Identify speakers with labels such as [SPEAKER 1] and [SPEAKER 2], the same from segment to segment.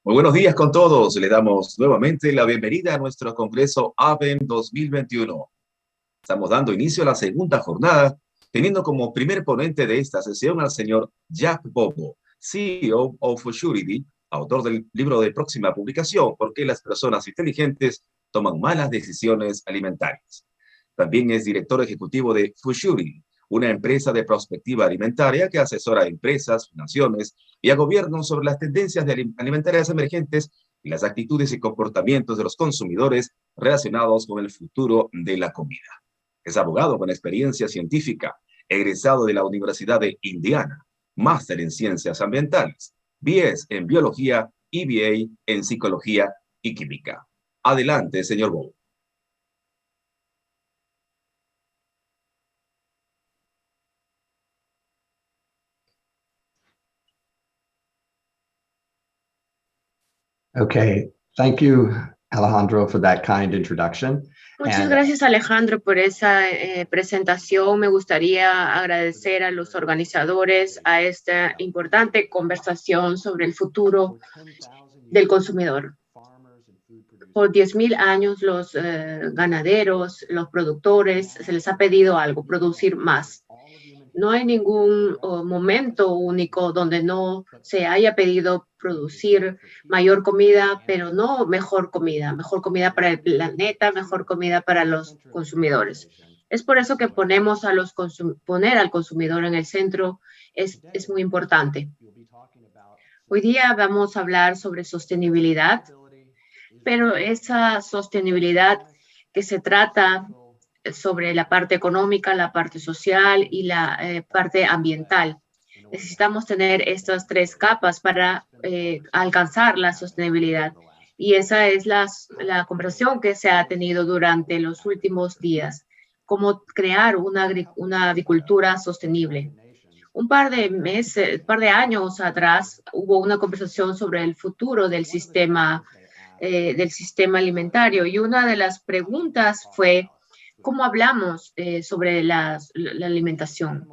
[SPEAKER 1] Muy buenos días con todos. Le damos nuevamente la bienvenida a nuestro Congreso AVEN 2021. Estamos dando inicio a la segunda jornada, teniendo como primer ponente de esta sesión al señor Jack Bobo, CEO of Futurity, autor del libro de próxima publicación, ¿Por qué las personas inteligentes toman malas decisiones alimentarias? También es director ejecutivo de Futurity, una empresa de prospectiva alimentaria que asesora a empresas, naciones y a gobiernos sobre las tendencias alimentarias emergentes y las actitudes y comportamientos de los consumidores relacionados con el futuro de la comida. Es abogado con experiencia científica, egresado de la Universidad de Indiana, máster en ciencias ambientales, BS en biología y BA en psicología y química. Adelante, señor Bow.
[SPEAKER 2] Okay, thank you, Alejandro, for that kind introduction.
[SPEAKER 3] Muchas gracias, Alejandro, por esa presentación. Me gustaría agradecer a los organizadores a esta importante conversación sobre el futuro del consumidor. Por 10,000 años, los ganaderos, los productores, se les ha pedido algo, producir más. No hay ningún momento único donde no se haya pedido producir mayor comida, pero no mejor comida para el planeta, mejor comida para los consumidores. Es por eso que poner al consumidor en el centro es muy importante. Hoy día vamos a hablar sobre sostenibilidad, pero esa sostenibilidad que se trata sobre la parte económica, la parte social y la parte ambiental. Necesitamos tener estas tres capas para alcanzar la sostenibilidad. Y esa es la conversación que se ha tenido durante los últimos días, cómo crear una agricultura sostenible. Un par de años atrás hubo una conversación sobre el futuro del sistema alimentario y una de las preguntas fue ¿cómo hablamos sobre la alimentación?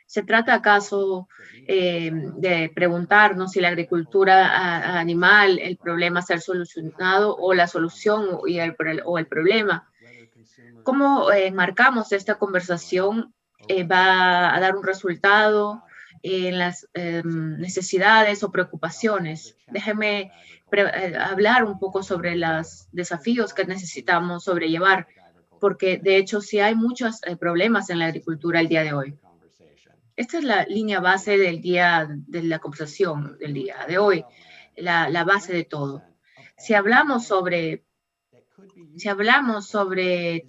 [SPEAKER 3] ¿Se trata acaso de preguntarnos si la agricultura animal, el problema ser solucionado o la solución o el problema? ¿Cómo marcamos esta conversación? ¿Va a dar un resultado en las necesidades o preocupaciones? Déjeme hablar un poco sobre los desafíos que necesitamos sobrellevar, porque de hecho sí hay muchos problemas en la agricultura el día de hoy. Esta es la línea base de la conversación del día de hoy, la base de todo. Si hablamos sobre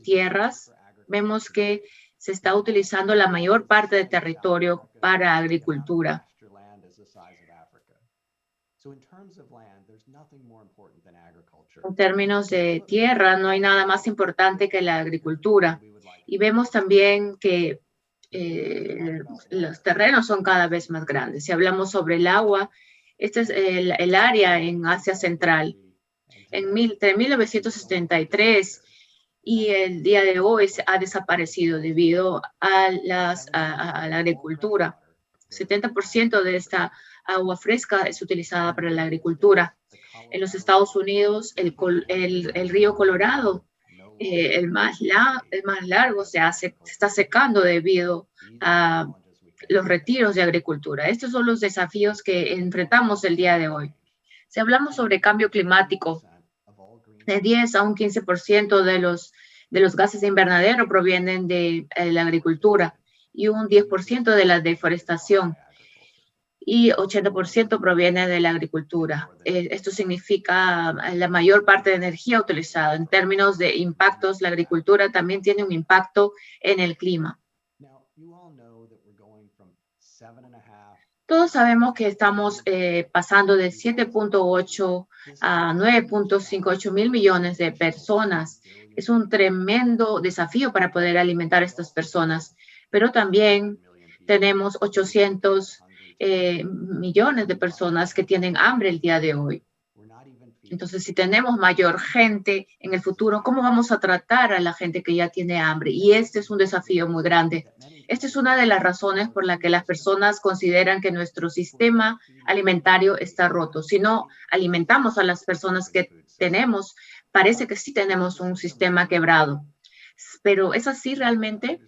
[SPEAKER 3] tierras, vemos que se está utilizando la mayor parte del territorio para agricultura. En términos de tierra, no hay nada más importante que la agricultura. Y vemos también que los terrenos son cada vez más grandes. Si hablamos sobre el agua, este es el área en Asia Central. Entre 1973 y el día de hoy ha desaparecido debido a la agricultura. 70% de esta agua fresca es utilizada para la agricultura. En los Estados Unidos, el río Colorado, el más largo, se está secando debido a los retiros de agricultura. Estos son los desafíos que enfrentamos el día de hoy. Si hablamos sobre cambio climático, de 10 a un 15% de los gases de invernadero provienen de la agricultura y un 10% de la deforestación y 80% proviene de la agricultura. Esto significa la mayor parte de energía utilizada. En términos de impactos, la agricultura también tiene un impacto en el clima. Todos sabemos que estamos pasando de 7.8 a 9.58 mil millones de personas. Es un tremendo desafío para poder alimentar a estas personas, pero también tenemos 800 millones de personas que tienen hambre el día de hoy. Entonces, si tenemos mayor gente en el futuro, ¿cómo vamos a tratar a la gente que ya tiene hambre? Y este es un desafío muy grande. Esta es una de las razones por la que las personas consideran que nuestro sistema alimentario está roto. Si no alimentamos a las personas que tenemos, parece que sí tenemos un sistema quebrado. Pero ¿es así realmente?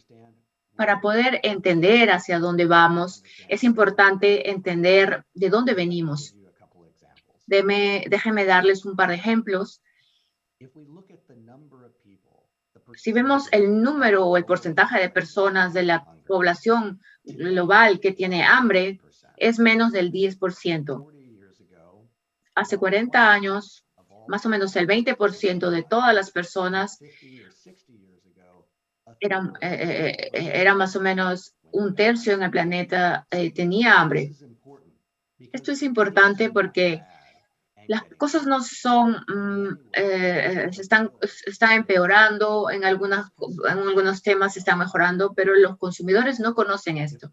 [SPEAKER 3] Para poder entender hacia dónde vamos, es importante entender de dónde venimos. Déjenme darles un par de ejemplos. Si vemos el número o el porcentaje de personas de la población global que tiene hambre, es menos del 10%. Hace 40 años, más o menos el 20% de todas las personas era más o menos un tercio en el planeta tenía hambre. Esto es importante porque las cosas no son, están empeorando, en algunos temas se están mejorando, pero los consumidores no conocen esto.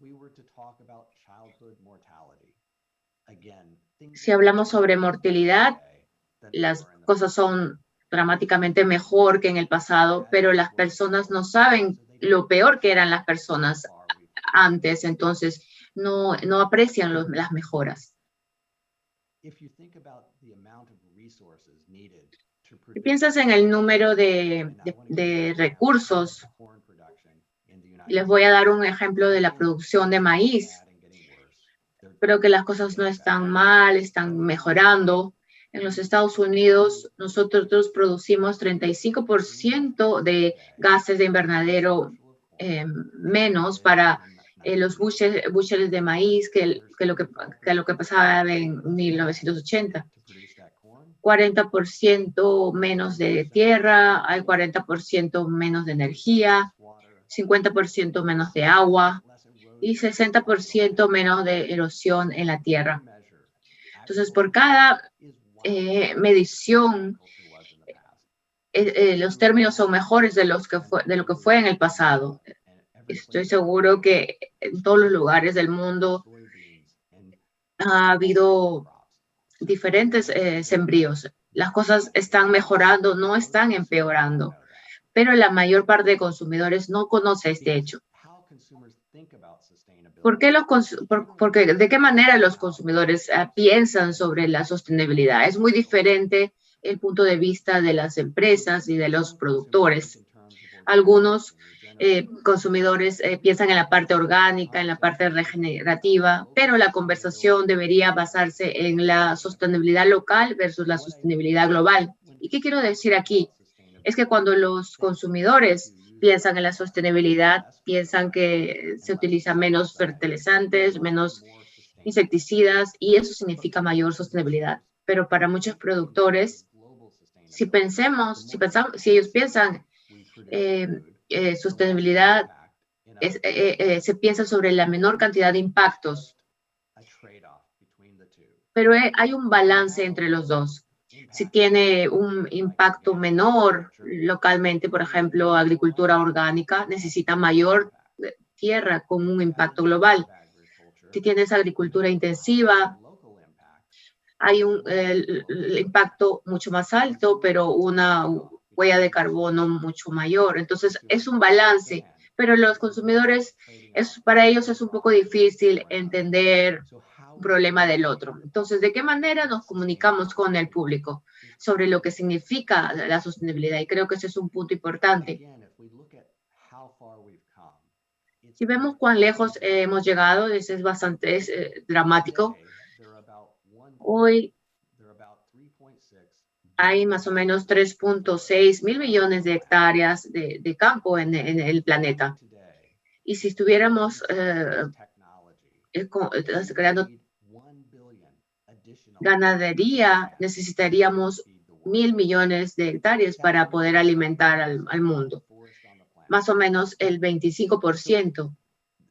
[SPEAKER 3] Si hablamos sobre mortalidad, las cosas son dramáticamente mejor que en el pasado, pero las personas no saben lo peor que eran las personas antes, entonces no aprecian las mejoras. Si piensas en el número de recursos, les voy a dar un ejemplo de la producción de maíz. Creo que las cosas no están mal, están mejorando. En los Estados Unidos, nosotros producimos 35% de gases de invernadero menos para los bushels de maíz que lo que pasaba en 1980. 40% menos de tierra, hay 40% menos de energía, 50% menos de agua y 60% menos de erosión en la tierra. Entonces, por cada medición, los términos son mejores de lo que fue en el pasado. Estoy seguro que en todos los lugares del mundo ha habido diferentes sembríos. Las cosas están mejorando, no están empeorando, pero la mayor parte de consumidores no conoce este hecho. Porque ¿de qué manera los consumidores piensan sobre la sostenibilidad? Es muy diferente el punto de vista de las empresas y de los productores. Algunos consumidores piensan en la parte orgánica, en la parte regenerativa, pero la conversación debería basarse en la sostenibilidad local versus la sostenibilidad global. ¿Y qué quiero decir aquí? Es que cuando los consumidores piensan en la sostenibilidad, piensan que se utilizan menos fertilizantes, menos insecticidas, y eso significa mayor sostenibilidad. Pero para muchos productores, si ellos piensan sostenibilidad, se piensa sobre la menor cantidad de impactos. Pero hay un balance entre los dos. Si tiene un impacto menor localmente, por ejemplo, agricultura orgánica, necesita mayor tierra con un impacto global. Si tienes agricultura intensiva, hay el impacto mucho más alto, pero una huella de carbono mucho mayor. Entonces, es un balance, pero los consumidores, para ellos es un poco difícil entender un problema del otro. Entonces, ¿de qué manera nos comunicamos con el público sobre lo que significa la sostenibilidad? Y creo que ese es un punto importante. Si vemos cuán lejos hemos llegado, eso es bastante dramático. Hoy hay más o menos 3.6 mil millones de hectáreas de campo en el planeta. Y si estuviéramos creando ganadería, necesitaríamos 1.000 millones de hectáreas para poder alimentar al mundo. Más o menos el 25%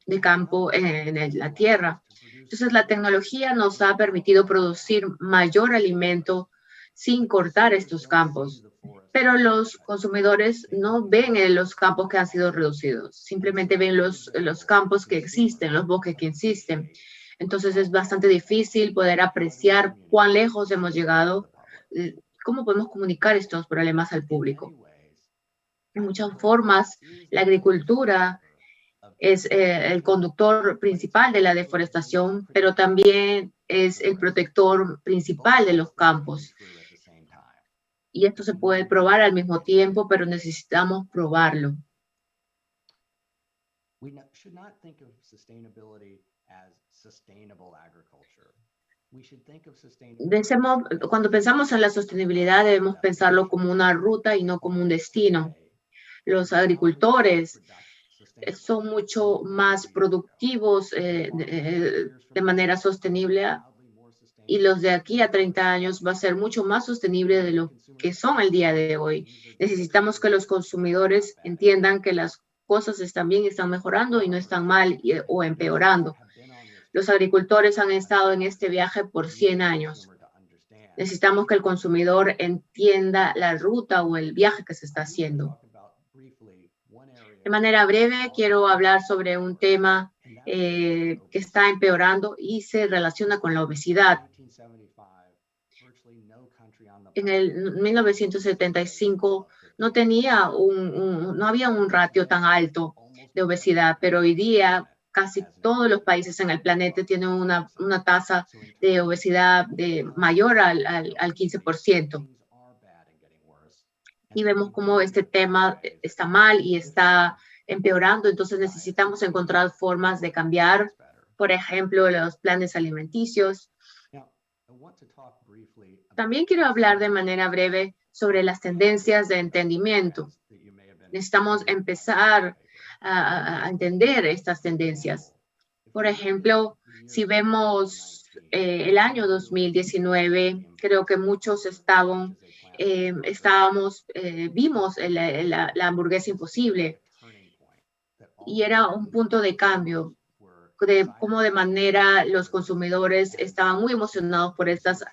[SPEAKER 3] de campo en la tierra. Entonces, la tecnología nos ha permitido producir mayor alimento sin cortar estos campos. Pero los consumidores no ven los campos que han sido reducidos, simplemente ven los campos que existen, los bosques que existen. Entonces, es bastante difícil poder apreciar cuán lejos hemos llegado, cómo podemos comunicar estos problemas al público. En muchas formas, la agricultura es el conductor principal de la deforestación, pero también es el protector principal de los campos. Y esto se puede probar al mismo tiempo, pero necesitamos probarlo. Cuando pensamos en la sostenibilidad, debemos pensarlo como una ruta y no como un destino. Los agricultores son mucho más productivos de manera sostenible, y los de aquí a 30 años va a ser mucho más sostenible de lo que son el día de hoy. Necesitamos que los consumidores entiendan que las cosas están bien, están mejorando y no están mal o empeorando. Los agricultores han estado en este viaje por 100 años. Necesitamos que el consumidor entienda la ruta o el viaje que se está haciendo. De manera breve, quiero hablar sobre un tema que está empeorando y se relaciona con la obesidad. En el 1975 no había un ratio tan alto de obesidad, pero hoy día casi todos los países en el planeta tienen una tasa de obesidad mayor al 15%. Y vemos cómo este tema está mal y está empeorando, entonces necesitamos encontrar formas de cambiar, por ejemplo, los planes alimenticios. También quiero hablar de manera breve sobre las tendencias de entendimiento. Necesitamos empezar a entender estas tendencias. Por ejemplo, si vemos el año 2019, creo que muchos vimos la hamburguesa imposible, y era un punto de cambio de cómo de manera los consumidores estaban muy emocionados por estas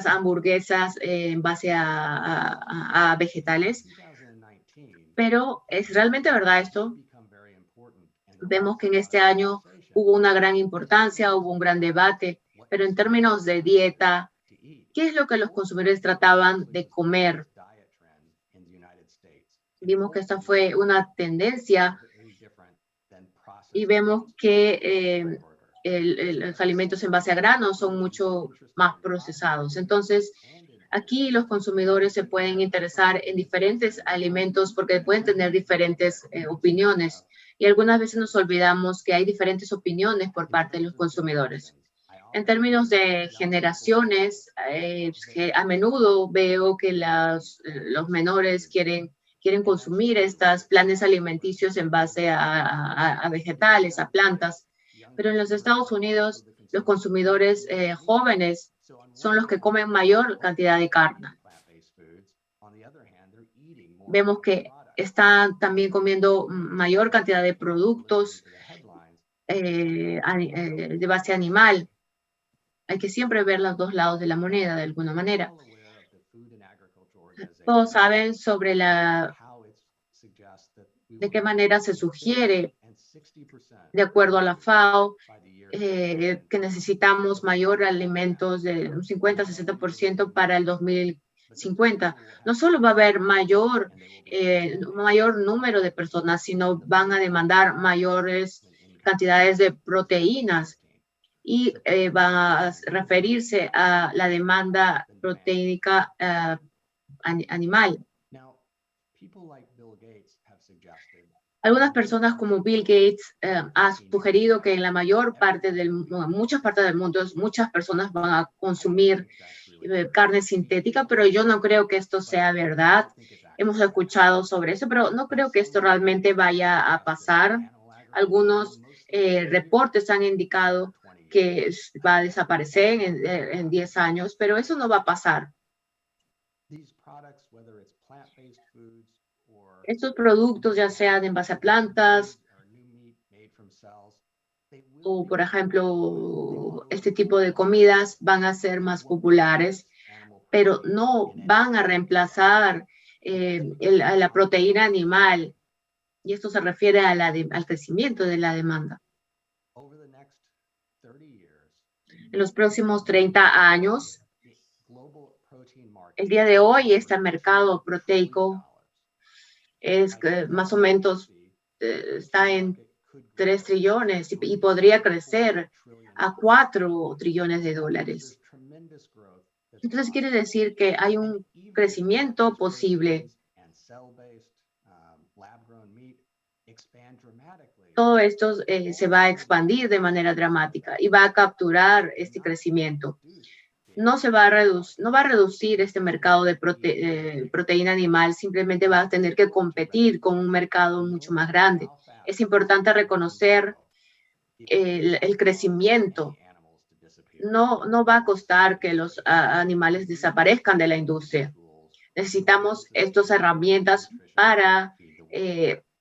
[SPEAKER 3] hamburguesas en base a vegetales. Pero ¿es realmente verdad esto? Vemos que en este año hubo una gran importancia, hubo un gran debate, pero en términos de dieta, ¿qué es lo que los consumidores trataban de comer? Vimos que esta fue una tendencia y vemos que los alimentos en base a granos son mucho más procesados. Entonces, aquí los consumidores se pueden interesar en diferentes alimentos porque pueden tener diferentes opiniones, y algunas veces nos olvidamos que hay diferentes opiniones por parte de los consumidores. En términos de generaciones, a menudo veo que los menores quieren consumir estos planes alimenticios en base a vegetales, a plantas, pero en los Estados Unidos los consumidores jóvenes son los que comen mayor cantidad de carne. Vemos que están también comiendo mayor cantidad de productos de base animal. Hay que siempre ver los dos lados de la moneda de alguna manera. Todos saben sobre de qué manera se sugiere, de acuerdo a la FAO, que necesitamos mayor alimentos de un 50-60% para el 2050. No solo va a haber mayor número de personas, sino van a demandar mayores cantidades de proteínas, y va a referirse a la demanda proteínica animal. Algunas personas como Bill Gates han sugerido que en muchas partes del mundo, muchas personas van a consumir carne sintética, pero yo no creo que esto sea verdad. Hemos escuchado sobre eso, pero no creo que esto realmente vaya a pasar. Algunos reportes han indicado que va a desaparecer en 10 años, pero eso no va a pasar. Estos productos, ya sean en base a plantas o, por ejemplo, este tipo de comidas, van a ser más populares, pero no van a reemplazar la proteína animal, y esto se refiere al crecimiento de la demanda. En los próximos 30 años, el día de hoy, este mercado proteico es más o menos está en 3 trillones y podría crecer a 4 trillones de dólares. Entonces quiere decir que hay un crecimiento posible. Todo esto se va a expandir de manera dramática y va a capturar este crecimiento. No va a reducir este mercado de proteína animal, simplemente va a tener que competir con un mercado mucho más grande. Es importante reconocer el crecimiento. No va a costar que los animales desaparezcan de la industria. Necesitamos estas herramientas para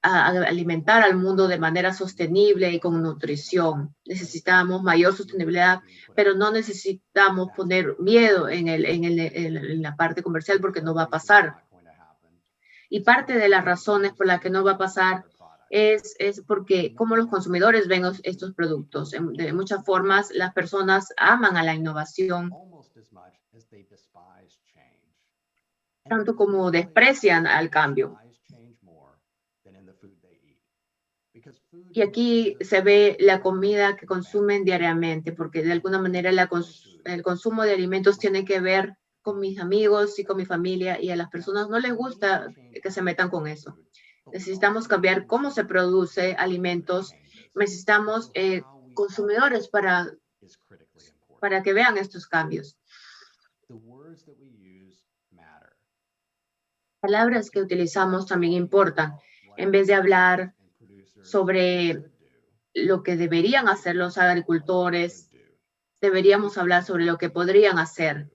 [SPEAKER 3] alimentar al mundo de manera sostenible y con nutrición. Necesitamos mayor sostenibilidad, pero no necesitamos poner miedo en la parte comercial porque no va a pasar. Y parte de las razones por las que no va a pasar es porque como los consumidores ven estos productos. De muchas formas, las personas aman a la innovación, tanto como desprecian al cambio. Y aquí se ve la comida que consumen diariamente, porque de alguna manera el consumo de alimentos tiene que ver con mis amigos y con mi familia, y a las personas no les gusta que se metan con eso. Necesitamos cambiar cómo se produce alimentos. Necesitamos consumidores para que vean estos cambios. Palabras que utilizamos también importan. En vez de hablar sobre lo que deberían hacer los agricultores, deberíamos hablar sobre lo que podrían hacer.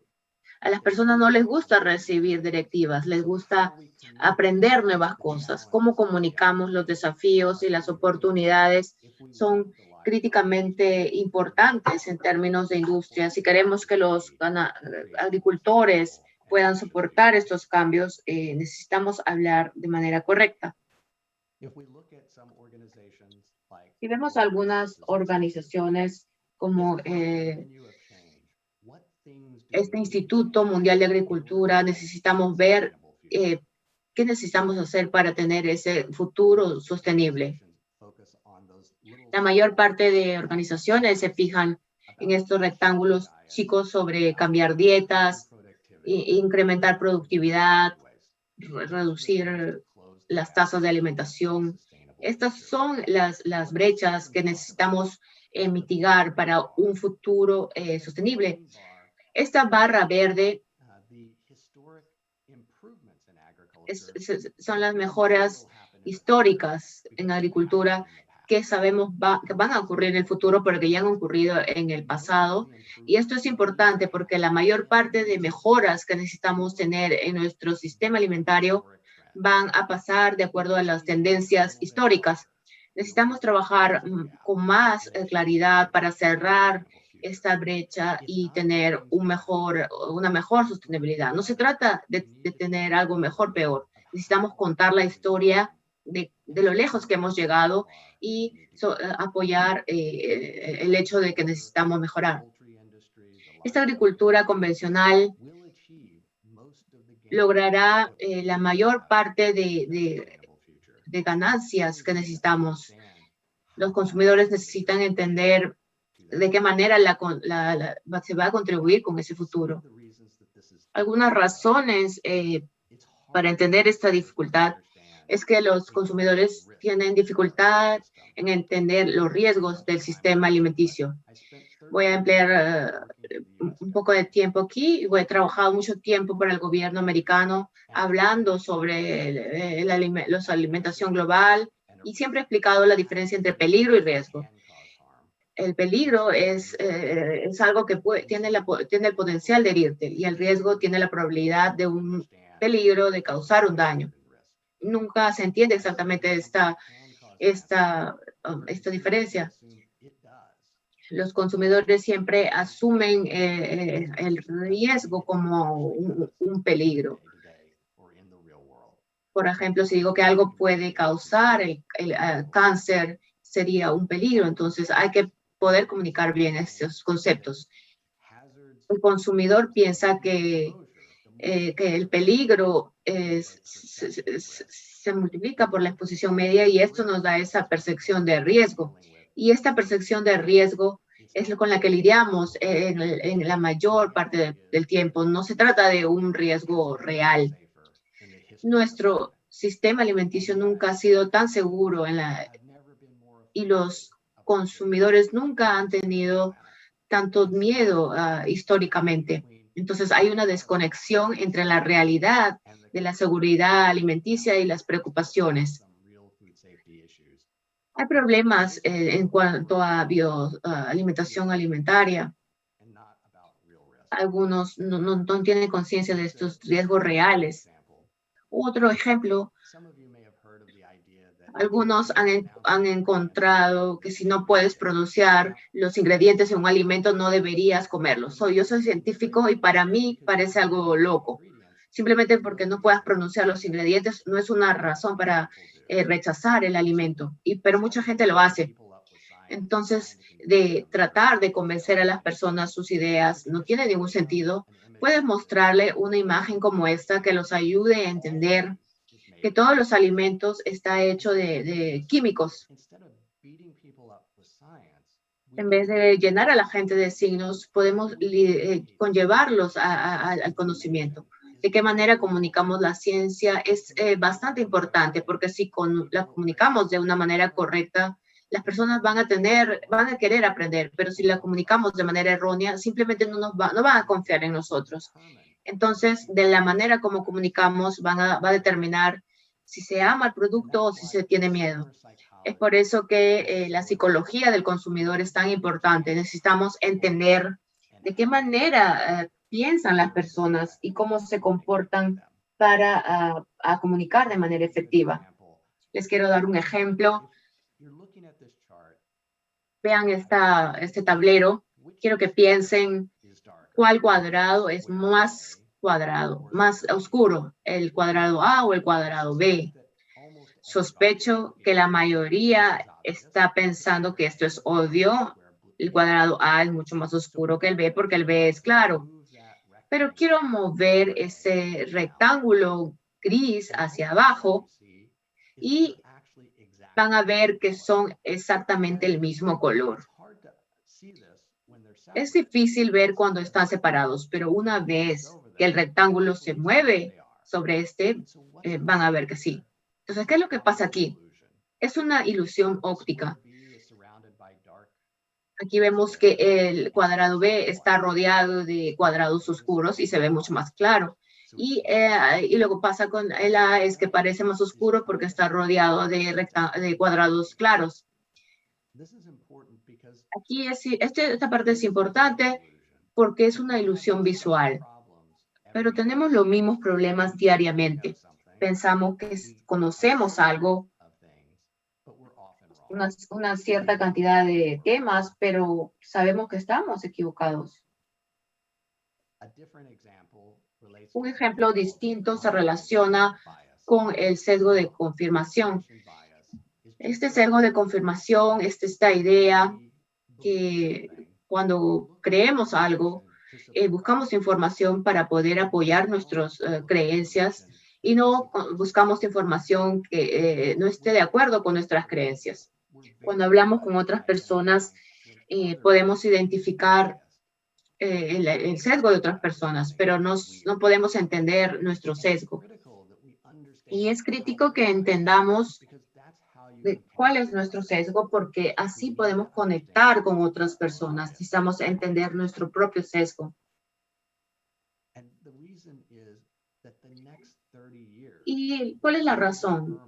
[SPEAKER 3] A las personas no les gusta recibir directivas, les gusta aprender nuevas cosas. Cómo comunicamos los desafíos y las oportunidades son críticamente importantes en términos de industria. Si queremos que los agricultores puedan soportar estos cambios, necesitamos hablar de manera correcta. Si vemos algunas organizaciones como este Instituto Mundial de Agricultura, necesitamos ver qué necesitamos hacer para tener ese futuro sostenible. La mayor parte de organizaciones se fijan en estos rectángulos chicos sobre cambiar dietas, incrementar productividad, reducir las tasas de alimentación. Estas son las brechas que necesitamos mitigar para un futuro sostenible. Esta barra verde son las mejoras históricas en agricultura que sabemos que van a ocurrir en el futuro, pero que ya han ocurrido en el pasado. Y esto es importante porque la mayor parte de mejoras que necesitamos tener en nuestro sistema alimentario van a pasar de acuerdo a las tendencias históricas. Necesitamos trabajar con más claridad para cerrar esta brecha y tener una mejor sostenibilidad. No se trata de tener algo mejor o peor. Necesitamos contar la historia de lo lejos que hemos llegado y apoyar el hecho de que necesitamos mejorar. Esta agricultura convencional logrará la mayor parte de ganancias que necesitamos. Los consumidores necesitan entender de qué manera se va a contribuir con ese futuro. Algunas razones para entender esta dificultad es que los consumidores tienen dificultad en entender los riesgos del sistema alimenticio. Voy a emplear un poco de tiempo aquí. He trabajado mucho tiempo para el gobierno americano hablando sobre la alimentación global y siempre he explicado la diferencia entre peligro y riesgo. El peligro es algo que tiene el potencial de herirte y el riesgo tiene la probabilidad de un peligro de causar un daño. Nunca se entiende exactamente esta diferencia. Los consumidores siempre asumen el riesgo como un peligro. Por ejemplo, si digo que algo puede causar el cáncer, sería un peligro. Entonces, hay que poder comunicar bien estos conceptos. El consumidor piensa que el peligro se se multiplica por la exposición media y esto nos da esa percepción de riesgo. Y esta percepción de riesgo es lo con la que lidiamos en la mayor parte del tiempo. No se trata de un riesgo real. Nuestro sistema alimenticio nunca ha sido tan seguro y los consumidores nunca han tenido tanto miedo históricamente. Entonces hay una desconexión entre la realidad de la seguridad alimenticia y las preocupaciones. Hay problemas en cuanto a alimentación alimentaria. Algunos no tienen conciencia de estos riesgos reales. Otro ejemplo, algunos han encontrado que si no puedes pronunciar los ingredientes en un alimento, no deberías comerlos. Yo soy científico y para mí parece algo loco. Simplemente porque no puedas pronunciar los ingredientes no es una razón para rechazar el alimento, pero mucha gente lo hace. Entonces, de tratar de convencer a las personas sus ideas no tiene ningún sentido. Puedes mostrarle una imagen como esta que los ayude a entender que todos los alimentos están hechos de químicos. En vez de llenar a la gente de signos, podemos conllevarlos al conocimiento. De qué manera comunicamos la ciencia es bastante importante, porque si la comunicamos de una manera correcta, las personas van a querer aprender, pero si la comunicamos de manera errónea, simplemente no van a confiar en nosotros. Entonces, de la manera como comunicamos va a determinar si se ama el producto o si se tiene miedo. Es por eso que la psicología del consumidor es tan importante. Necesitamos entender de qué manera piensan las personas y cómo se comportan para comunicar de manera efectiva. Les quiero dar un ejemplo. Vean este tablero. Quiero que piensen cuál cuadrado es más cuadrado, más oscuro, el cuadrado A o el cuadrado B. Sospecho que la mayoría está pensando que esto es obvio. El cuadrado A es mucho más oscuro que el B porque el B es claro. Pero quiero mover ese rectángulo gris hacia abajo y van a ver que son exactamente el mismo color. Es difícil ver cuando están separados, pero una vez que el rectángulo se mueve sobre van a ver que sí. Entonces, ¿qué es lo que pasa aquí? Es una ilusión óptica. Aquí vemos que el cuadrado B está rodeado de cuadrados oscuros y se ve mucho más claro. Y lo que pasa con el A es que parece más oscuro porque está rodeado de cuadrados claros. Aquí esta parte es importante porque es una ilusión visual. Pero tenemos los mismos problemas diariamente. Pensamos que conocemos algo, una cierta cantidad de temas, pero sabemos que estamos equivocados. Un ejemplo distinto se relaciona con el sesgo de confirmación. Este sesgo de confirmación es esta idea que cuando creemos algo, buscamos información para poder apoyar nuestras creencias y no buscamos información que no esté de acuerdo con nuestras creencias. Cuando hablamos con otras personas, podemos identificar el sesgo de otras personas, pero no podemos entender nuestro sesgo. Y es crítico que entendamos cuál es nuestro sesgo, porque así podemos conectar con otras personas. Necesitamos entender nuestro propio sesgo. ¿Y cuál es la razón?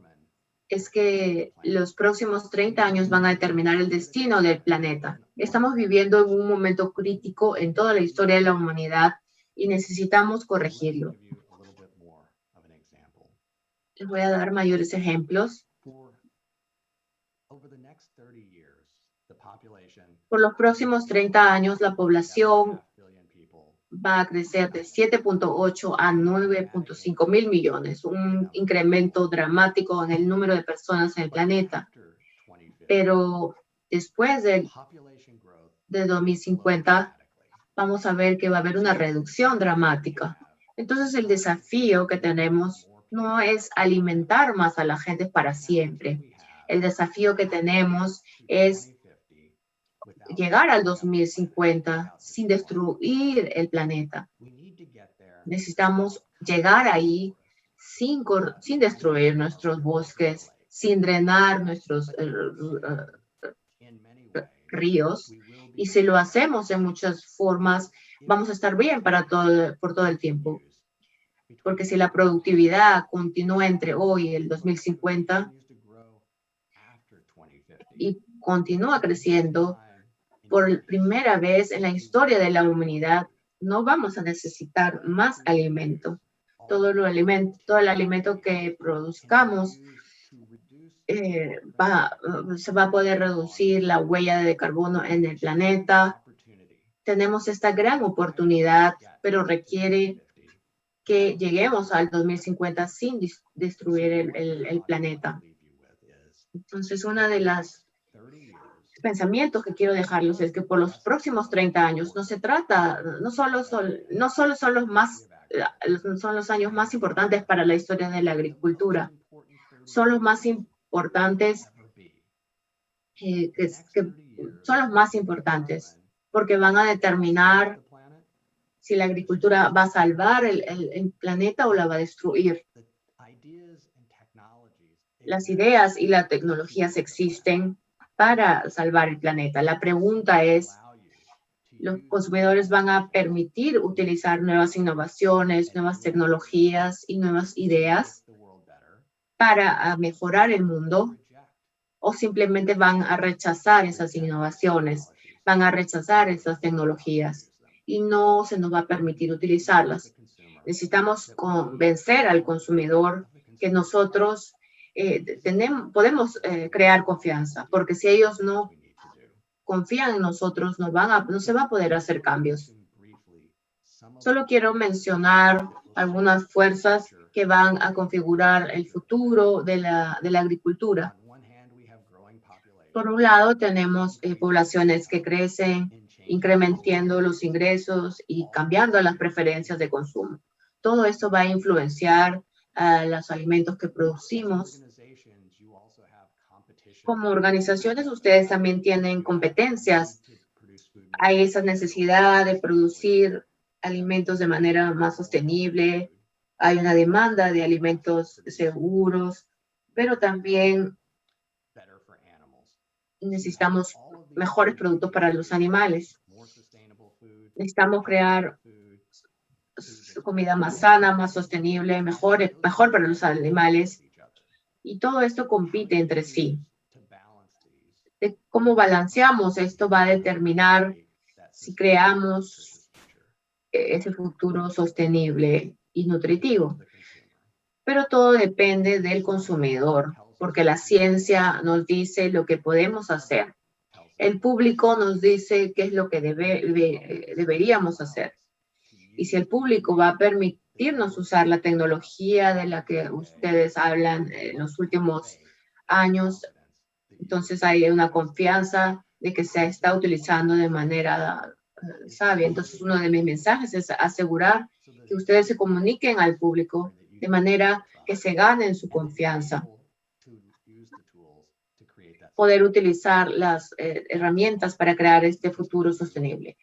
[SPEAKER 3] Es que los próximos 30 años van a determinar el destino del planeta. Estamos viviendo en un momento crítico en toda la historia de la humanidad y necesitamos corregirlo. Les voy a dar mayores ejemplos. Por los próximos 30 años, la población va a crecer de 7.8 a 9.5 mil millones, un incremento dramático en el número de personas en el planeta. Pero después de 2050, vamos a ver que va a haber una reducción dramática. Entonces, el desafío que tenemos no es alimentar más a la gente para siempre. El desafío que tenemos es llegar al 2050 sin destruir el planeta. Necesitamos llegar ahí sin destruir nuestros bosques, sin drenar nuestros ríos. Y si lo hacemos en muchas formas, vamos a estar bien por todo el tiempo. Porque si la productividad continúa entre hoy y el 2050 y continúa creciendo, por primera vez en la historia de la humanidad, no vamos a necesitar más alimento. Todo el alimento que produzcamos se va a poder reducir la huella de carbono en el planeta. Tenemos esta gran oportunidad, pero requiere que lleguemos al 2050 sin destruir el planeta. Entonces, uno de los pensamientos que quiero dejarlos es que por los próximos 30 años no se trata, no solo son los años más importantes para la historia de la agricultura, son los más importantes, son los más importantes porque van a determinar si la agricultura va a salvar el planeta o la va a destruir. Las ideas y las tecnologías existen para salvar el planeta. La pregunta es, ¿los consumidores van a permitir utilizar nuevas innovaciones, nuevas tecnologías y nuevas ideas para mejorar el mundo? ¿O simplemente van a rechazar esas innovaciones, van a rechazar esas tecnologías y no se nos va a permitir utilizarlas? Necesitamos convencer al consumidor que nosotros podemos crear confianza, porque si ellos no confían en nosotros, no se va a poder hacer cambios. Solo quiero mencionar algunas fuerzas que van a configurar el futuro de la agricultura. Por un lado, tenemos poblaciones que crecen, incrementando los ingresos y cambiando las preferencias de consumo. Todo esto va a influenciar a los alimentos que producimos. Como organizaciones, ustedes también tienen competencias. Hay esa necesidad de producir alimentos de manera más sostenible. Hay una demanda de alimentos seguros, pero también necesitamos mejores productos para los animales. Necesitamos crear comida más sana, más sostenible, mejor para los animales. Y todo esto compite entre sí. De cómo balanceamos esto va a determinar si creamos ese futuro sostenible y nutritivo. Pero todo depende del consumidor, porque la ciencia nos dice lo que podemos hacer. El público nos dice qué es lo que deberíamos hacer. Y si el público va a permitirnos usar la tecnología de la que ustedes hablan en los últimos años, entonces hay una confianza de que se está utilizando de manera sabia. Entonces, uno de mis mensajes es asegurar que ustedes se comuniquen al público de manera que se ganen su confianza. Poder utilizar las herramientas para crear este futuro sostenible.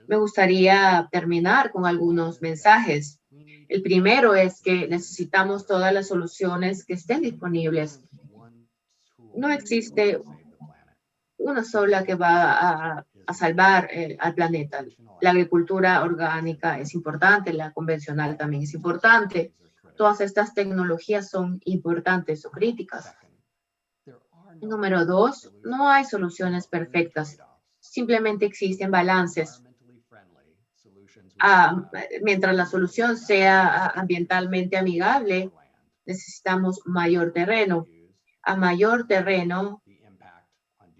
[SPEAKER 3] Me gustaría terminar con algunos mensajes. El primero es que necesitamos todas las soluciones que estén disponibles. No existe una sola que va a salvar al planeta. La agricultura orgánica es importante, la convencional también es importante. Todas estas tecnologías son importantes o críticas. Número dos, no hay soluciones perfectas. Simplemente existen balances. Mientras la solución sea ambientalmente amigable, necesitamos mayor terreno. A mayor terreno,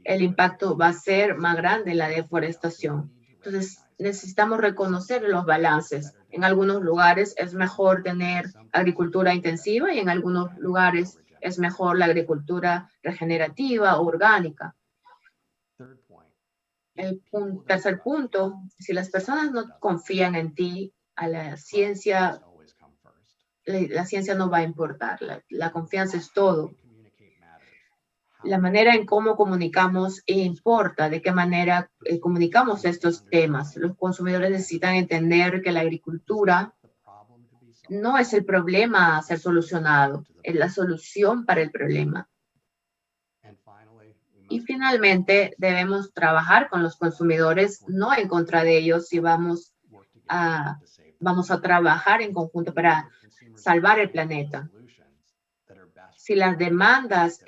[SPEAKER 3] el impacto va a ser más grande en la deforestación. Entonces, necesitamos reconocer los balances. En algunos lugares es mejor tener agricultura intensiva y en algunos lugares es mejor la agricultura regenerativa o orgánica. El tercer punto, si las personas no confían en ti, a la ciencia la ciencia no va a importar. La confianza es todo. La manera en cómo comunicamos importa, de qué manera comunicamos estos temas. Los consumidores necesitan entender que la agricultura no es el problema a ser solucionado, es la solución para el problema. Y finalmente, debemos trabajar con los consumidores, no en contra de ellos, y vamos a trabajar en conjunto para salvar el planeta. Si las demandas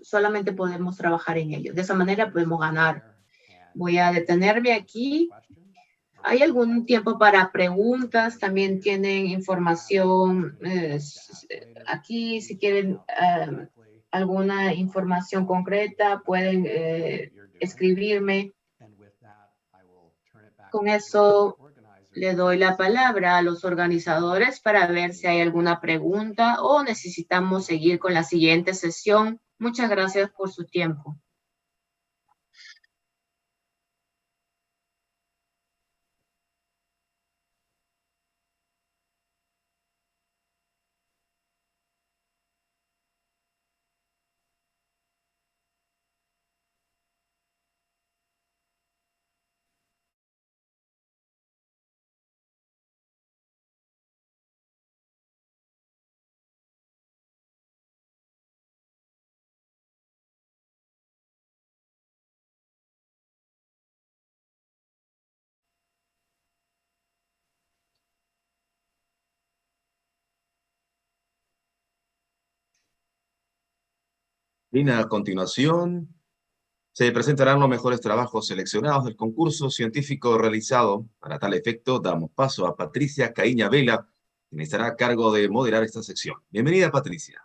[SPEAKER 3] solamente podemos trabajar en ello. De esa manera podemos ganar. Voy a detenerme aquí. ¿Hay algún tiempo para preguntas? También tienen información aquí. Si quieren alguna información concreta, pueden escribirme. Con eso le doy la palabra a los organizadores para ver si hay alguna pregunta o necesitamos seguir con la siguiente sesión. Muchas gracias por su tiempo.
[SPEAKER 1] Bien, a continuación se presentarán los mejores trabajos seleccionados del concurso científico realizado. Para tal efecto, damos paso a Patricia Caíña Vela, quien estará a cargo de moderar esta sección. Bienvenida, Patricia.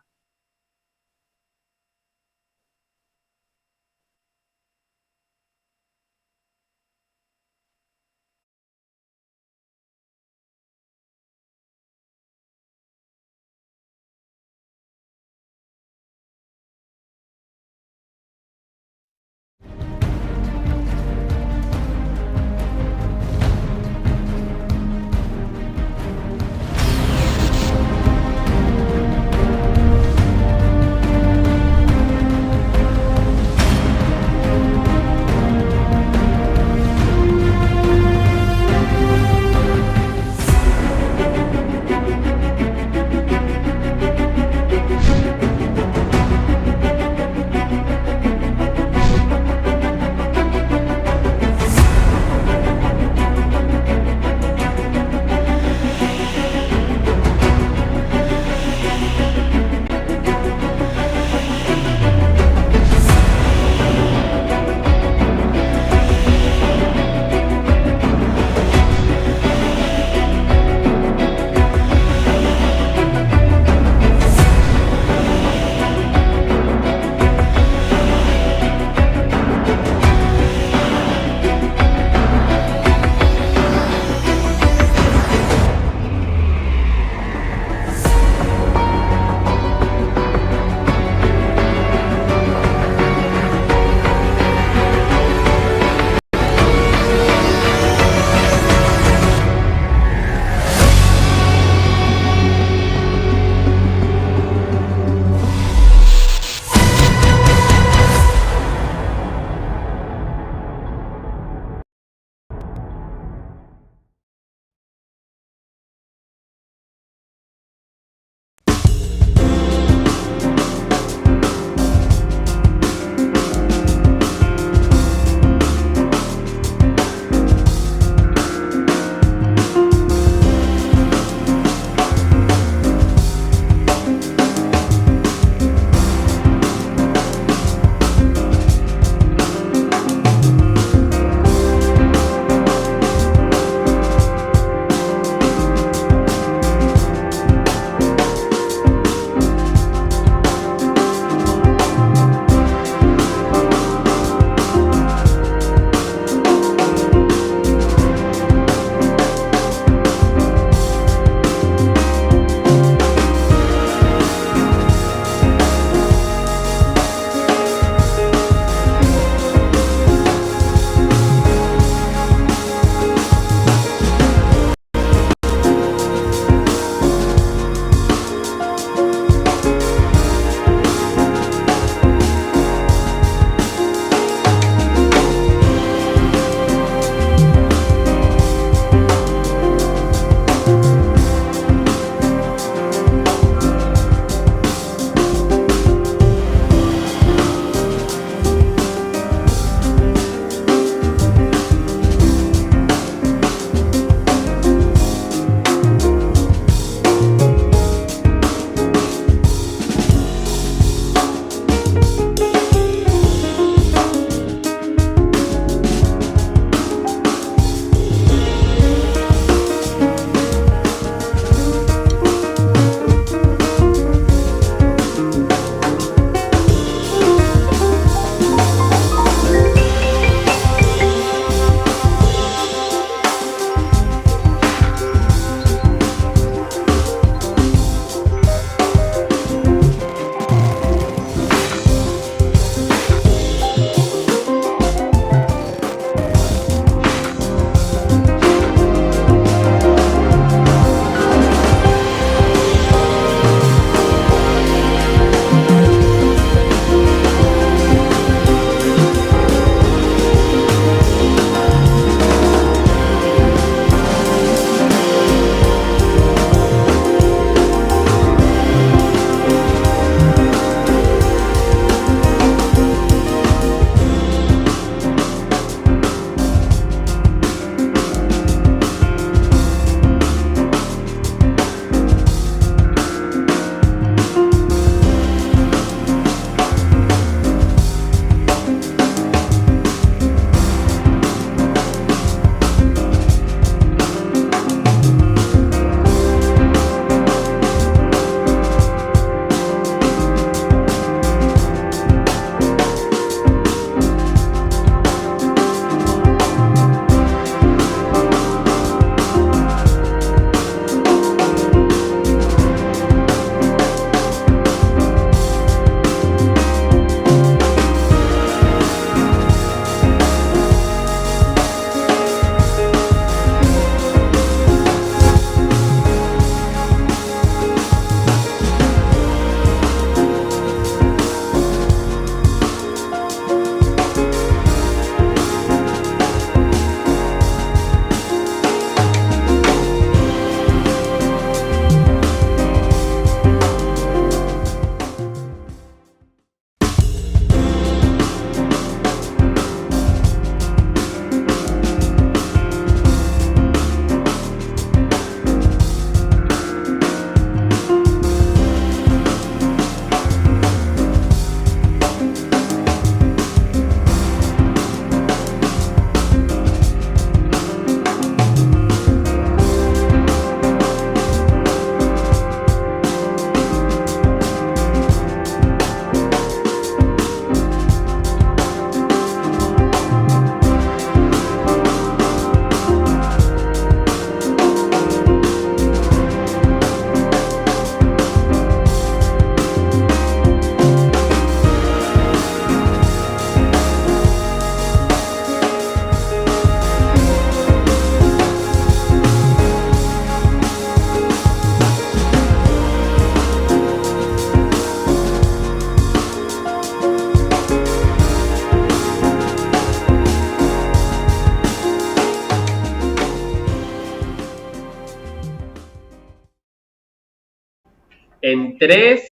[SPEAKER 4] En 3.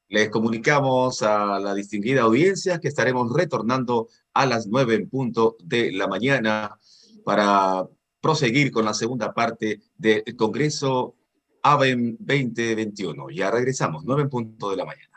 [SPEAKER 1] Les comunicamos a la distinguida audiencia que estaremos retornando a las 9 en punto de la mañana para proseguir con la segunda parte del Congreso AVEM 2021. Ya regresamos, 9 en punto de la mañana.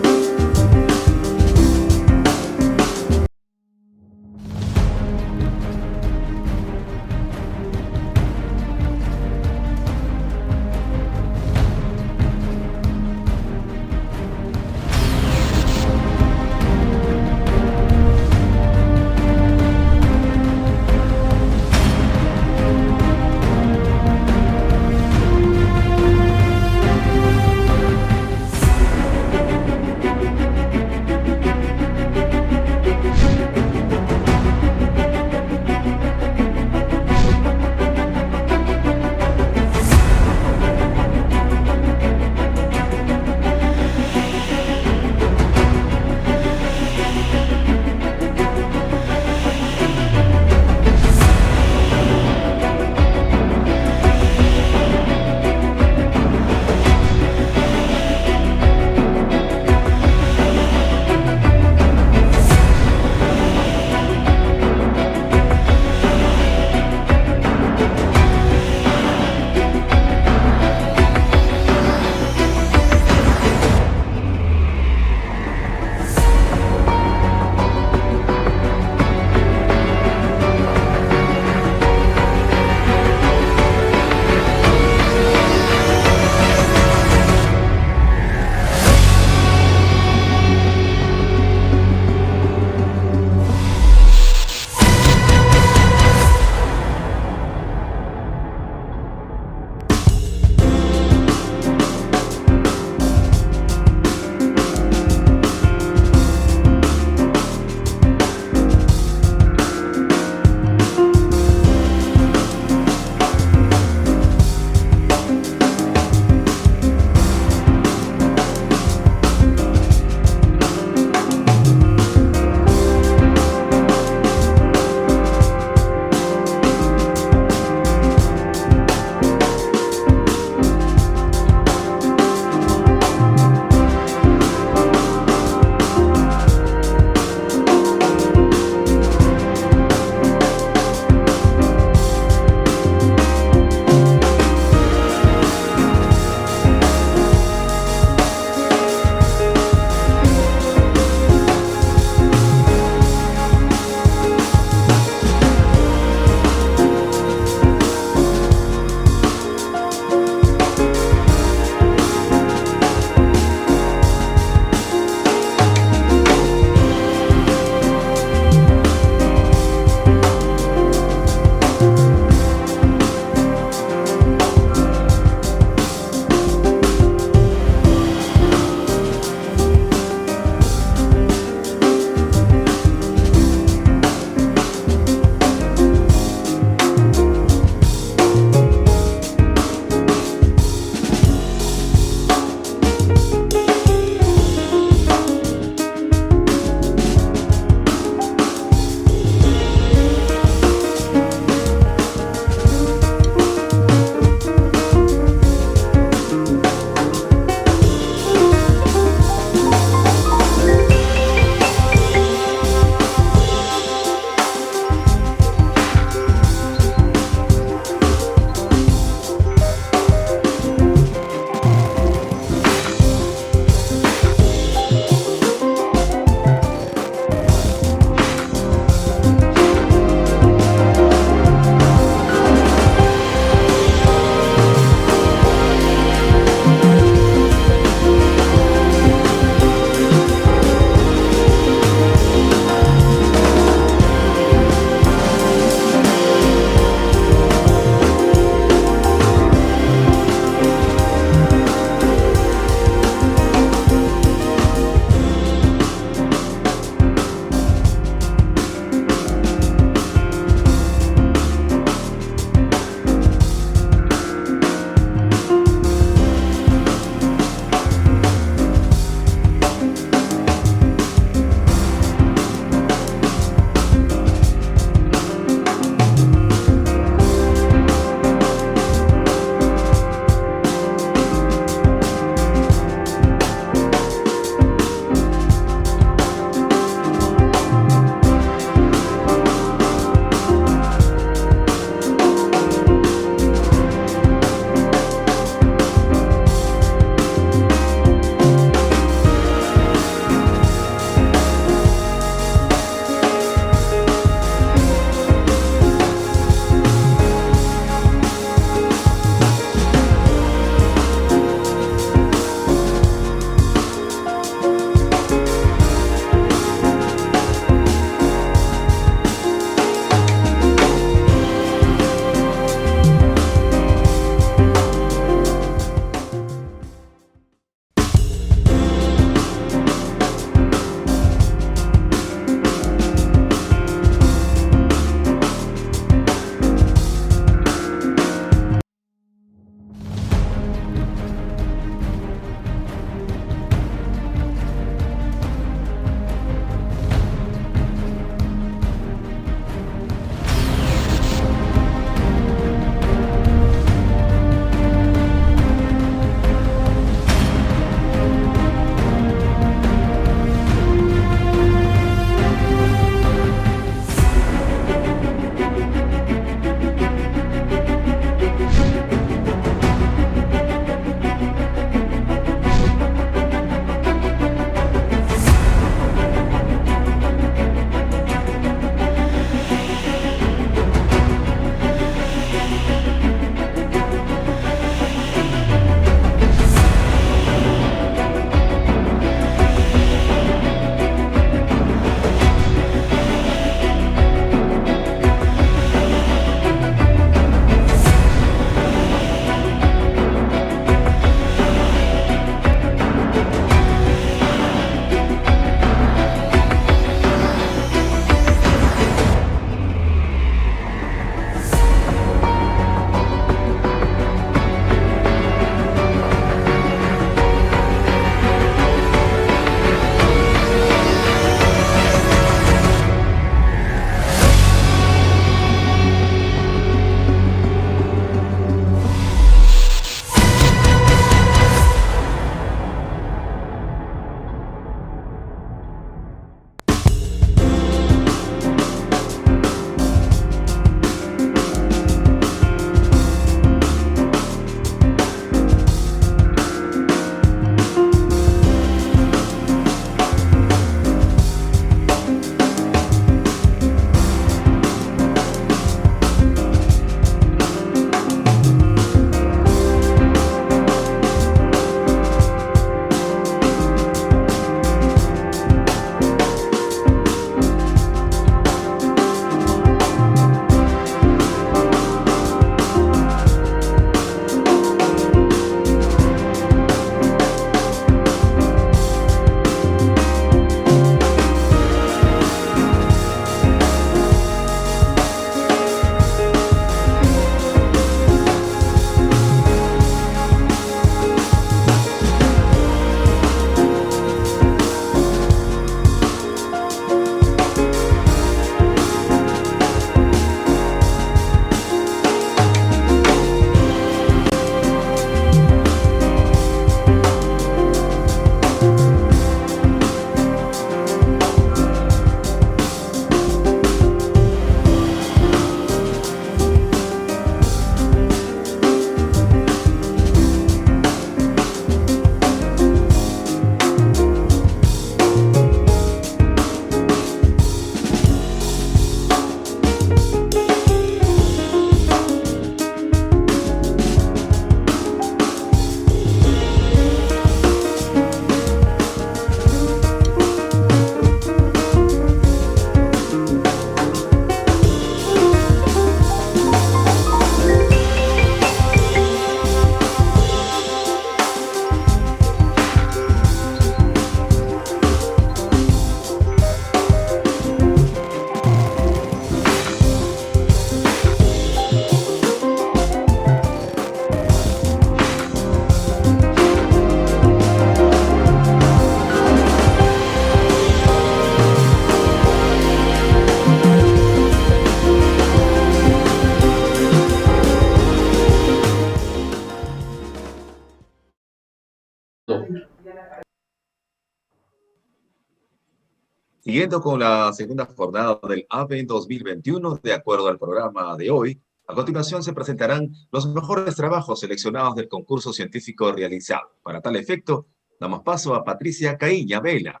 [SPEAKER 1] Siguiendo con la segunda jornada del AVEN 2021, de acuerdo al programa de hoy, a continuación se presentarán los mejores trabajos seleccionados del concurso científico realizado. Para tal efecto, damos paso a Patricia Caíña Vela,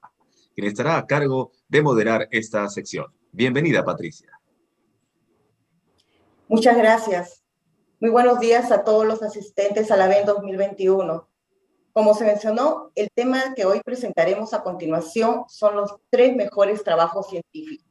[SPEAKER 1] quien estará a cargo de moderar esta sección. Bienvenida, Patricia.
[SPEAKER 4] Muchas gracias. Muy buenos días a todos los asistentes al AVEN 2021. Como se mencionó, el tema que hoy presentaremos a continuación son los 3 mejores trabajos científicos.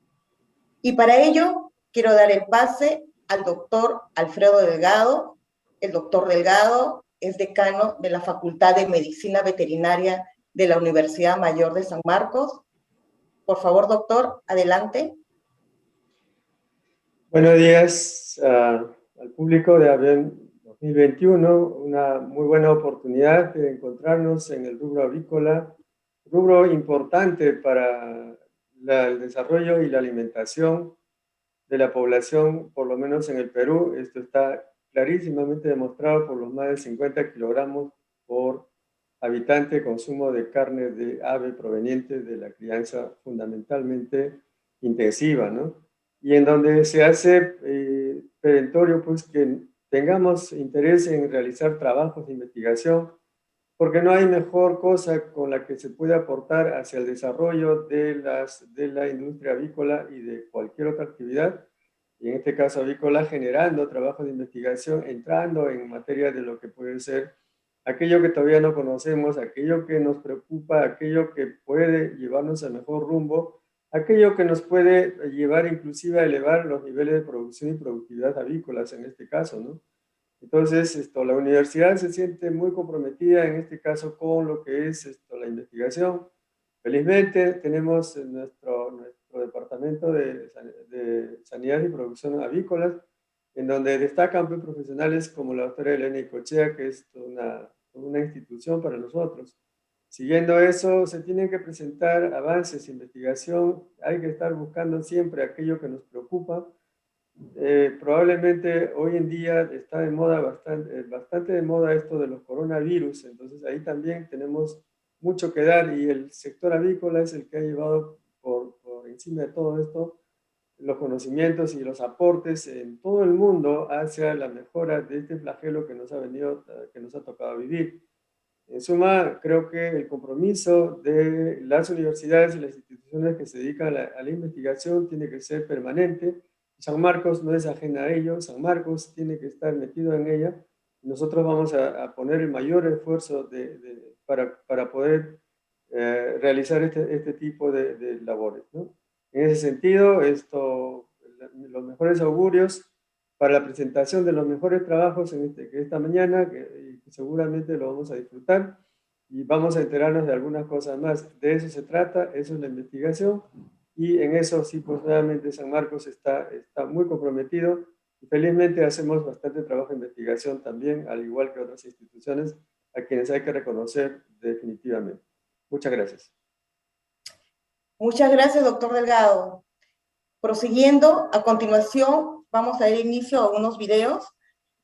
[SPEAKER 4] Y para ello, quiero dar el pase al doctor Alfredo Delgado. El doctor Delgado es decano de la Facultad de Medicina Veterinaria de la Universidad Mayor de San Marcos. Por favor, doctor, adelante.
[SPEAKER 5] Buenos días al público de AVEN 2021, una muy buena oportunidad de encontrarnos en el rubro avícola, rubro importante para el desarrollo y la alimentación de la población, por lo menos en el Perú. Esto está clarísimamente demostrado por los más de 50 kilogramos por habitante de consumo de carne de ave proveniente de la crianza fundamentalmente intensiva, ¿no? Y en donde se hace perentorio pues que tengamos interés en realizar trabajos de investigación, porque no hay mejor cosa con la que se puede aportar hacia el desarrollo de la industria avícola y de cualquier otra actividad, y en este caso avícola, generando trabajos de investigación, entrando en materia de lo que puede ser aquello que todavía no conocemos, aquello que nos preocupa, aquello que puede llevarnos al mejor rumbo, aquello que nos puede llevar inclusive a elevar los niveles de producción y productividad avícolas en este caso, ¿no? Entonces, la universidad se siente muy comprometida en este caso con lo que es la investigación. Felizmente tenemos en nuestro departamento de Sanidad y Producción Avícolas, en donde destacan profesionales como la doctora Elena Icochea, que es una institución para nosotros. Siguiendo eso, se tienen que presentar avances de investigación, hay que estar buscando siempre aquello que nos preocupa. Probablemente hoy en día está de moda, bastante de moda esto de los coronavirus, entonces ahí también tenemos mucho que dar, y el sector avícola es el que ha llevado por encima de todo esto los conocimientos y los aportes en todo el mundo hacia la mejora de este flagelo que nos ha tocado vivir. En suma, creo que el compromiso de las universidades y las instituciones que se dedican a la investigación tiene que ser permanente. San Marcos no es ajena a ello, San Marcos tiene que estar metido en ella. Nosotros vamos a poner el mayor esfuerzo para poder realizar este tipo de labores, ¿no? En ese sentido, los mejores augurios para la presentación de los mejores trabajos esta mañana, que seguramente lo vamos a disfrutar y vamos a enterarnos de algunas cosas más. De eso se trata, eso es la investigación, y en eso sí, pues nuevamente San Marcos está muy comprometido, y felizmente hacemos bastante trabajo de investigación también, al igual que otras instituciones a quienes hay que reconocer definitivamente. Muchas gracias.
[SPEAKER 4] Muchas gracias, doctor Delgado. Prosiguiendo, a continuación vamos a dar inicio a unos videos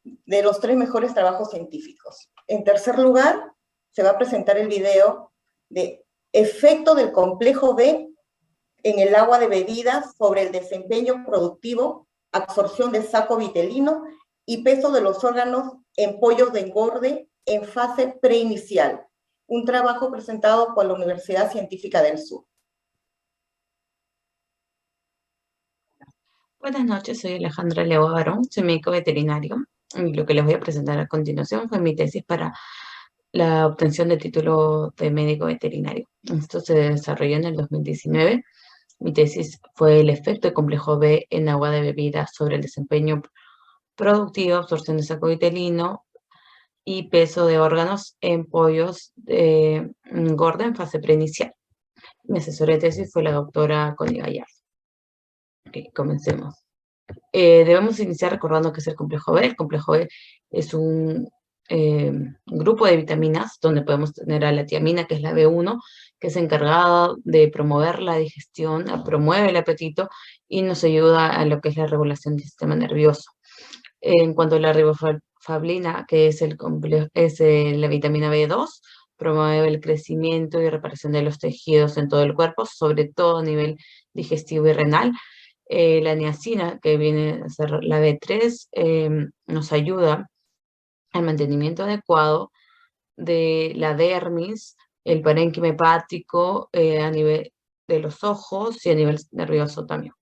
[SPEAKER 4] de los 3 mejores trabajos científicos. En tercer lugar, se va a presentar el video de efecto del complejo B en el agua de bebidas sobre el desempeño productivo, absorción de saco vitelino y peso de los órganos en pollos de engorde en fase preinicial. Un trabajo presentado por la Universidad Científica del Sur.
[SPEAKER 6] Buenas noches, soy Alejandra Lewa Barón, soy médico veterinario, y lo que les voy a presentar a continuación fue mi tesis para la obtención del título de médico veterinario. Esto se desarrolló en el 2019. Mi tesis fue el efecto del complejo B en agua de bebidas sobre el desempeño productivo, absorción de saco vitelino y peso de órganos en pollos de engorde en fase preinicial. Mi asesora de tesis fue la doctora Connie Gallardo. Ok, comencemos. Debemos iniciar recordando qué es el complejo B. El complejo B es un grupo de vitaminas donde podemos tener a la tiamina, que es la B1, que es encargada de promover la digestión, promueve el apetito y nos ayuda a lo que es la regulación del sistema nervioso. En cuanto a la ribofablina, que es la vitamina B2, promueve el crecimiento y reparación de los tejidos en todo el cuerpo, sobre todo a nivel digestivo y renal. La niacina, que viene a ser la B3, nos ayuda al mantenimiento adecuado de la dermis, el parénquima hepático a nivel de los ojos y a nivel nervioso también.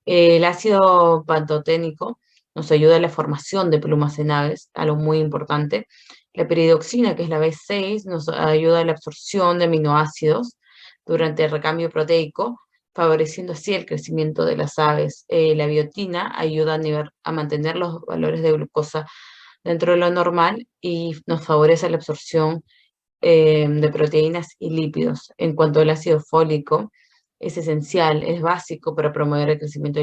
[SPEAKER 6] El ácido pantoténico nos ayuda a la formación de plumas en aves, algo muy importante. La peridoxina, que es la B6, nos ayuda a la absorción de aminoácidos durante el recambio proteico, favoreciendo así el crecimiento de las aves. La biotina ayuda a mantener los valores de glucosa dentro de lo normal y nos favorece la absorción de proteínas y lípidos. En cuanto al ácido fólico, es esencial, es básico para promover el crecimiento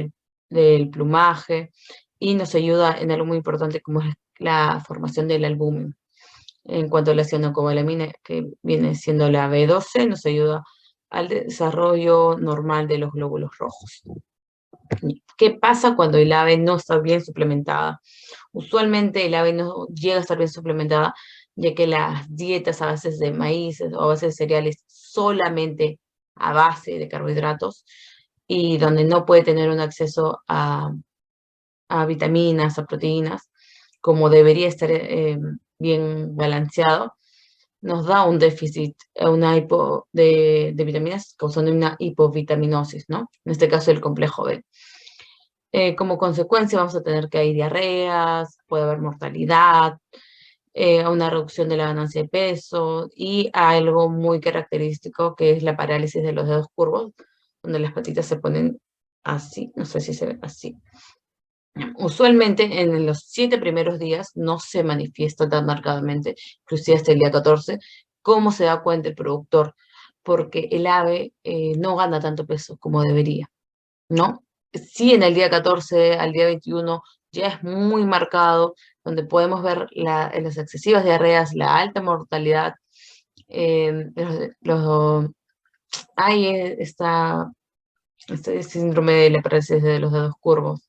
[SPEAKER 6] del plumaje y nos ayuda en algo muy importante como es la formación del albúmen. En cuanto a la cianocobalamina, que viene siendo la B12, nos ayuda al desarrollo normal de los glóbulos rojos. ¿Qué pasa cuando el ave no está bien suplementada? Usualmente el ave no llega a estar bien suplementada, ya que las dietas a base de maíz o a base de cereales solamente a base de carbohidratos y donde no puede tener un acceso a vitaminas, a proteínas, como debería estar bien balanceado, nos da un déficit de vitaminas causando una hipovitaminosis, ¿no? En este caso el complejo B. Como consecuencia vamos a tener que hay diarreas, puede haber mortalidad, una reducción de la ganancia de peso y algo muy característico que es la parálisis de los dedos curvos, donde las patitas se ponen así, no sé si se ve así. Usualmente en los 7 primeros días no se manifiesta tan marcadamente, inclusive hasta el día 14, cómo se da cuenta el productor, porque el ave no gana tanto peso como debería, ¿no? Sí, en el día 14 al día 21 ya es muy marcado, donde podemos ver las excesivas diarreas, la alta mortalidad, hay este síndrome de la parálisis de los dedos curvos.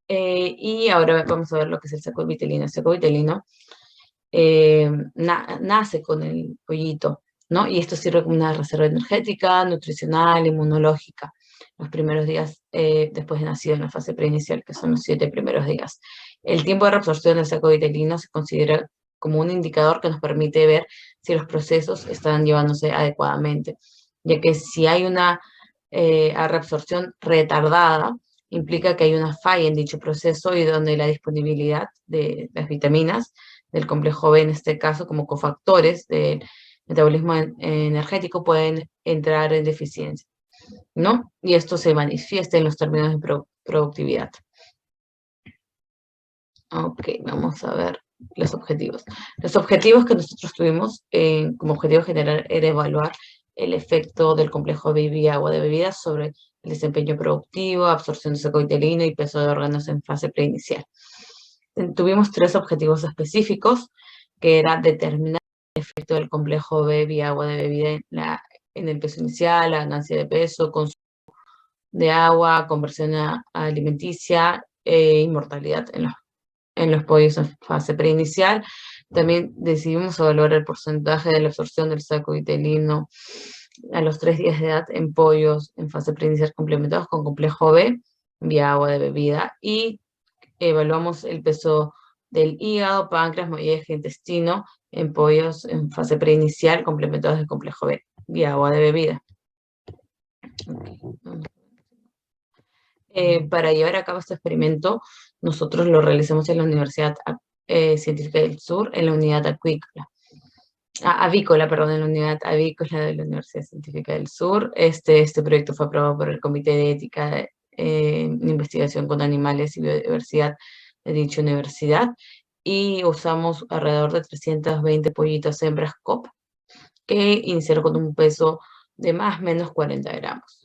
[SPEAKER 6] Y ahora vamos a ver lo que es el saco vitelino. El saco vitelino nace con el pollito, ¿no? Y esto sirve como una reserva energética, nutricional, inmunológica. Los primeros días después de nacido en la fase preinicial, que son los 7 primeros días. El tiempo de reabsorción del saco vitelino se considera como un indicador que nos permite ver si los procesos están llevándose adecuadamente, ya que si hay una reabsorción retardada, implica que hay una falla en dicho proceso y donde la disponibilidad de las vitaminas del complejo B, en este caso, como cofactores del metabolismo energético, pueden entrar en deficiencia, ¿no? Y esto se manifiesta en los términos de productividad. Ok, vamos a ver los objetivos. Los objetivos que nosotros tuvimos como objetivo general era evaluar el efecto del complejo B vía agua de bebida sobre el desempeño productivo, absorción de saco vitelino y peso de órganos en fase preinicial. Tuvimos 3 objetivos específicos, que era determinar el efecto del complejo B vía agua de bebida en el peso inicial, la ganancia de peso, consumo de agua, conversión alimenticia y mortalidad en los pollos en fase preinicial. También decidimos evaluar el porcentaje de la absorción del saco vitelino a los 3 días de edad en pollos en fase preinicial complementados con complejo B vía agua de bebida y evaluamos el peso del hígado, páncreas, molleja, intestino en pollos en fase preinicial complementados de complejo B vía agua de bebida. Para llevar a cabo este experimento, nosotros lo realizamos en la Universidad Científica del Sur, en la unidad avícola, perdón, en la unidad avícola de la Universidad Científica del Sur. Este proyecto fue aprobado por el Comité de Ética en Investigación con Animales y Biodiversidad de dicha universidad y usamos alrededor de 320 pollitos hembras COP que iniciaron con un peso de más o menos 40 gramos.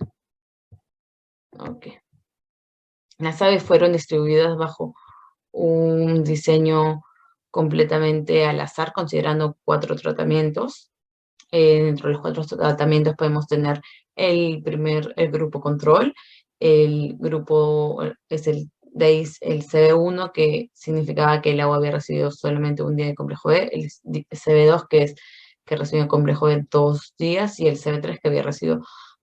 [SPEAKER 6] Ok. Las aves fueron distribuidas bajo un diseño completamente al azar, considerando 4 tratamientos. Dentro de los 4 tratamientos podemos tener el grupo control, el grupo es el De ahí el CB1, que significaba que el agua había recibido solamente un día de complejo B, el CB2, que es que recibió complejo B 2 días, y el CB3, que había recibido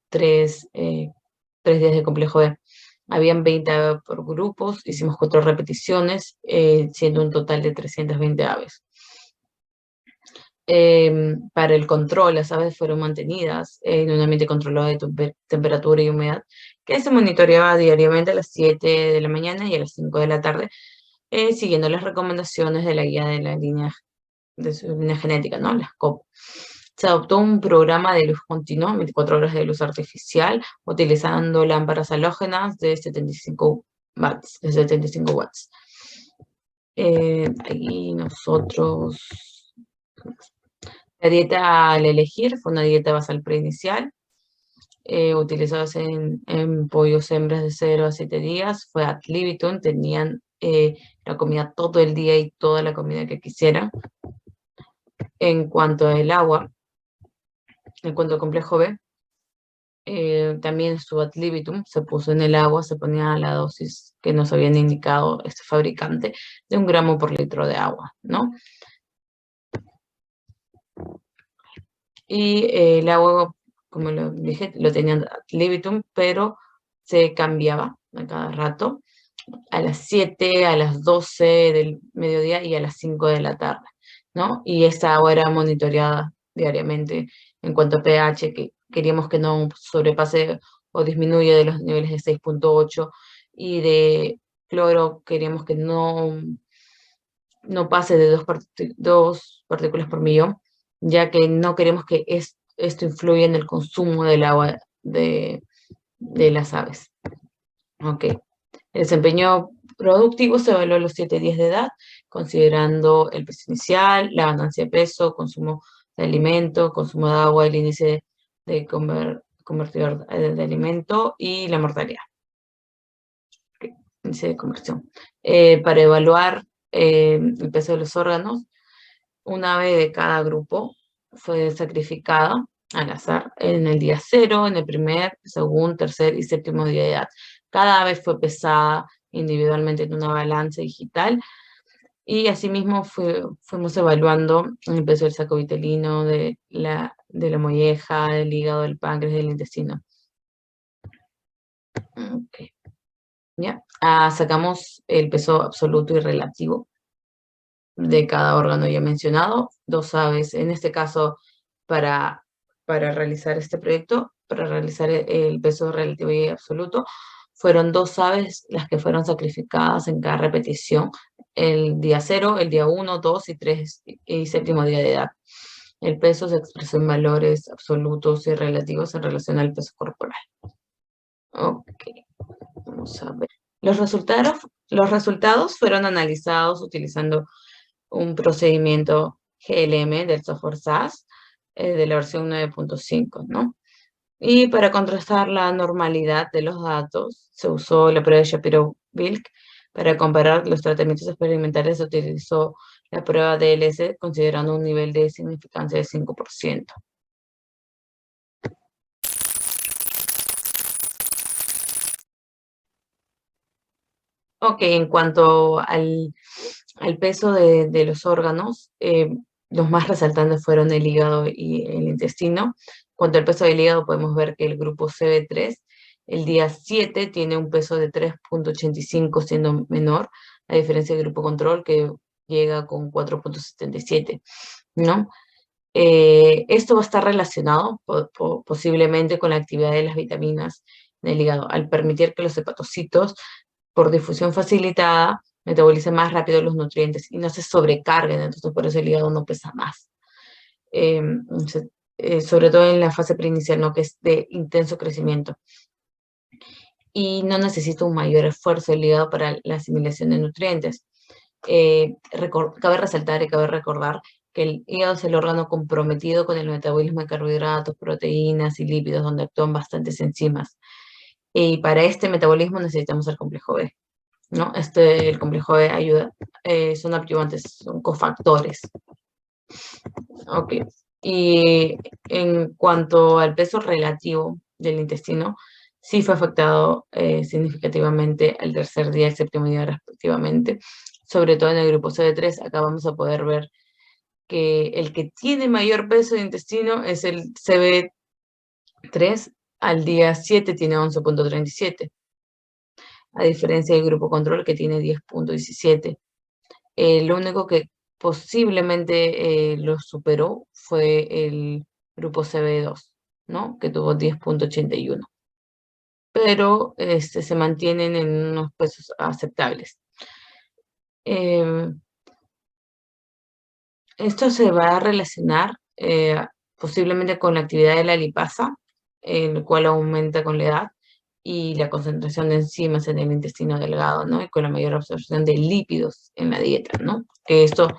[SPEAKER 6] 3 días de complejo B. Habían 20 por grupos, hicimos 4 repeticiones, siendo un total de 320 aves. Para el control, las aves fueron mantenidas en un ambiente controlado de temperatura y humedad, que se monitoreaba diariamente a las 7 de la mañana y a las 5 de la tarde, siguiendo las recomendaciones de la guía de la línea genética, ¿no? Las COP. Se adoptó un programa de luz continua, 24 horas de luz artificial, utilizando lámparas halógenas de 75 watts. Ahí nosotros... La dieta al elegir fue una dieta basal preinicial, utilizados en pollos hembras de 0 a 7 días, fue ad libitum, tenían la comida todo el día y toda la comida que quisieran. En cuanto al agua, en cuanto al complejo B, también su ad libitum, se puso en el agua, se ponía la dosis que nos habían indicado este fabricante de 1 gramo por litro de agua, ¿no? Y el agua, como lo dije, lo tenían ad libitum, pero se cambiaba a cada rato, a las 7, a las 12 del mediodía y a las 5 de la tarde, ¿no? Y esta agua era monitoreada diariamente en cuanto a pH, que queríamos que no sobrepase o disminuya de los niveles de 6.8, y de cloro queríamos que no pase de 2 partículas por millón, ya que no queremos que esto influya en el consumo del agua de las aves. Ok. El desempeño productivo se evaluó a los 7 días de edad, considerando el peso inicial, la ganancia de peso, consumo de alimento, consumo de agua, el índice de convertidor de alimento y la mortalidad. Okay. Índice de conversión. Para evaluar el peso de los órganos, una ave de cada grupo fue sacrificada al azar en el día 0, en el primer, segundo, tercer y séptimo día de edad. Cada ave fue pesada individualmente en una balanza digital, y asimismo fuimos evaluando el peso del saco vitelino, de la molleja, del hígado, del páncreas, del intestino. Okay. ¿Ya? Sacamos el peso absoluto y relativo de cada órgano ya mencionado, 2 aves, en este caso para realizar este proyecto, para realizar el peso relativo y absoluto, fueron 2 aves las que fueron sacrificadas en cada repetición, el día 0, el día 1, 2 y 3 y séptimo día de edad. El peso se expresó en valores absolutos y relativos en relación al peso corporal. Ok, vamos a ver. Los resultados fueron analizados utilizando un procedimiento GLM del software SAS de la versión 9.5, ¿no? Y para contrastar la normalidad de los datos, se usó la prueba de Shapiro-Wilk. Para comparar los tratamientos experimentales, se utilizó la prueba DLS considerando un nivel de significancia de 5%. Ok, en cuanto al peso de los órganos, los más resaltantes fueron el hígado y el intestino. En cuanto al peso del hígado, podemos ver que el grupo CB3, el día 7, tiene un peso de 3.85, siendo menor, a diferencia del grupo control, que llega con 4.77, ¿no? Esto va a estar relacionado posiblemente con la actividad de las vitaminas en el hígado, al permitir que los hepatocitos, por difusión facilitada, metabolicen más rápido los nutrientes y no se sobrecarguen, entonces por eso el hígado no pesa más. Sobre todo en la fase preinicial, ¿no? Que es de intenso crecimiento. Y no necesita un mayor esfuerzo el hígado para la asimilación de nutrientes. Cabe resaltar y cabe recordar que el hígado es el órgano comprometido con el metabolismo de carbohidratos, proteínas y lípidos, donde actúan bastantes enzimas. Y para este metabolismo necesitamos el complejo B, ¿no? El complejo B ayuda, son adyuvantes, son cofactores. Ok. Y en cuanto al peso relativo del intestino, sí fue afectado significativamente el tercer día y el séptimo día respectivamente, sobre todo en el grupo CB3. Acá vamos a poder ver que el que tiene mayor peso de intestino es el CB3, al día 7 tiene 11.37, a diferencia del grupo control que tiene 10.17. Lo único que posiblemente lo superó fue el grupo CB2, ¿no? Que tuvo 10.81. Pero se mantienen en unos pesos aceptables. Esto se va a relacionar posiblemente con la actividad de la lipasa, el cual aumenta con la edad, y la concentración de enzimas en el intestino delgado, ¿no? Y con la mayor absorción de lípidos en la dieta, ¿no? Que esto,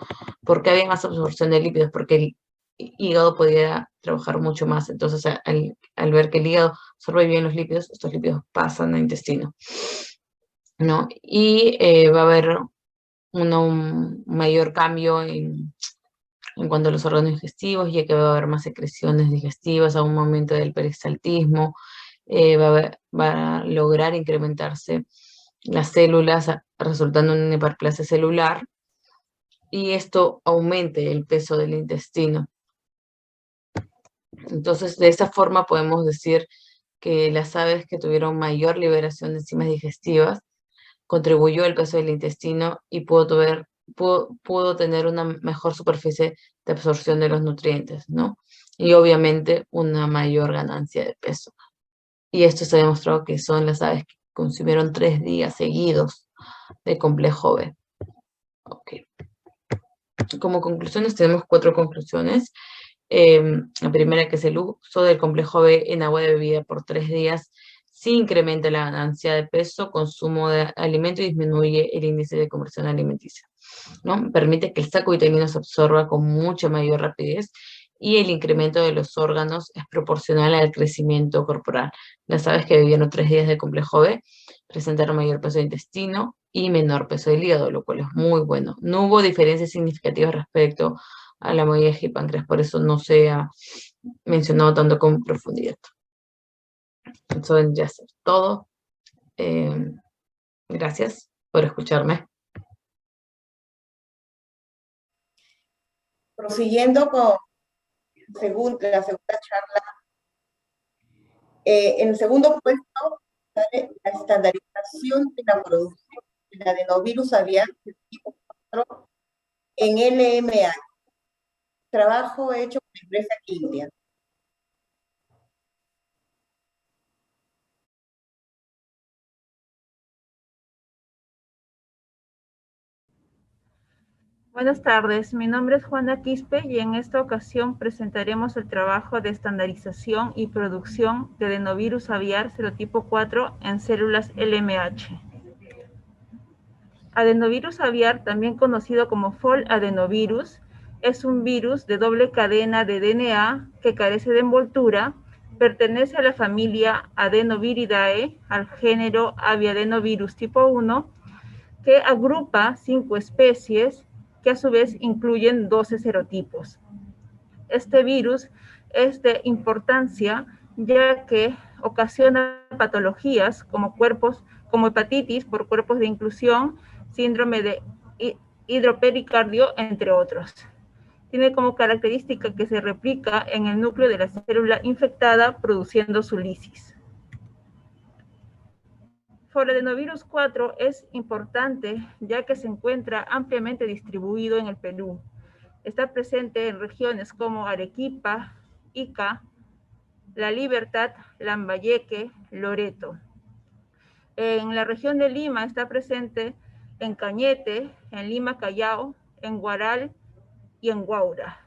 [SPEAKER 6] ¿por qué había más absorción de lípidos? Porque el hígado podía trabajar mucho más. Entonces, al ver que el hígado absorbe bien los lípidos, estos lípidos pasan al intestino, ¿no? Y va a haber un mayor cambio en cuanto a los órganos digestivos, ya que va a haber más secreciones digestivas, a un aumento del peristaltismo, va a lograr incrementarse las células, resultando en una hiperplasia celular, y esto aumente el peso del intestino. Entonces, de esa forma podemos decir que las aves que tuvieron mayor liberación de enzimas digestivas contribuyó al peso del intestino y pudo tener una mejor superficie de absorción de los nutrientes, ¿no? Y obviamente una mayor ganancia de peso. Y esto se ha demostrado que son las aves que consumieron 3 días seguidos de complejo B. Okay. Como conclusiones tenemos 4 conclusiones. La primera, que es el uso del complejo B en agua de bebida por 3 días sí incrementa la ganancia de peso, consumo de alimento y disminuye el índice de conversión alimenticia, ¿no? Permite que el saco vitamina se absorba con mucha mayor rapidez y el incremento de los órganos es proporcional al crecimiento corporal. Las aves que vivieron 3 días de complejo B presentaron mayor peso de intestino y menor peso del hígado, lo cual es muy bueno. No hubo diferencias significativas respecto a la molleja y páncreas, por eso no se ha mencionado tanto con profundidad. Eso ya es todo. Gracias por escucharme.
[SPEAKER 4] Prosiguiendo con la segunda charla, en el segundo puesto sale la estandarización de la producción del adenovirus aviar tipo 4 en LMA, trabajo hecho por la empresa India.
[SPEAKER 7] Buenas tardes, mi nombre es Juana Quispe y en esta ocasión presentaremos el trabajo de estandarización y producción de adenovirus aviar serotipo 4 en células LMH. Adenovirus aviar, también conocido como Fall adenovirus, es un virus de doble cadena de DNA que carece de envoltura, pertenece a la familia Adenoviridae, al género Aviadenovirus tipo 1, que agrupa 5 especies que a su vez incluyen 12 serotipos. Este virus es de importancia ya que ocasiona patologías como hepatitis por cuerpos de inclusión, síndrome de hidropericardio, entre otros. Tiene como característica que se replica en el núcleo de la célula infectada produciendo su lisis. Adenovirus 4 es importante ya que se encuentra ampliamente distribuido en el Perú. Está presente en regiones como Arequipa, Ica, La Libertad, Lambayeque, Loreto. En la región de Lima está presente en Cañete, en Lima Callao, en Huaral y en Huaura.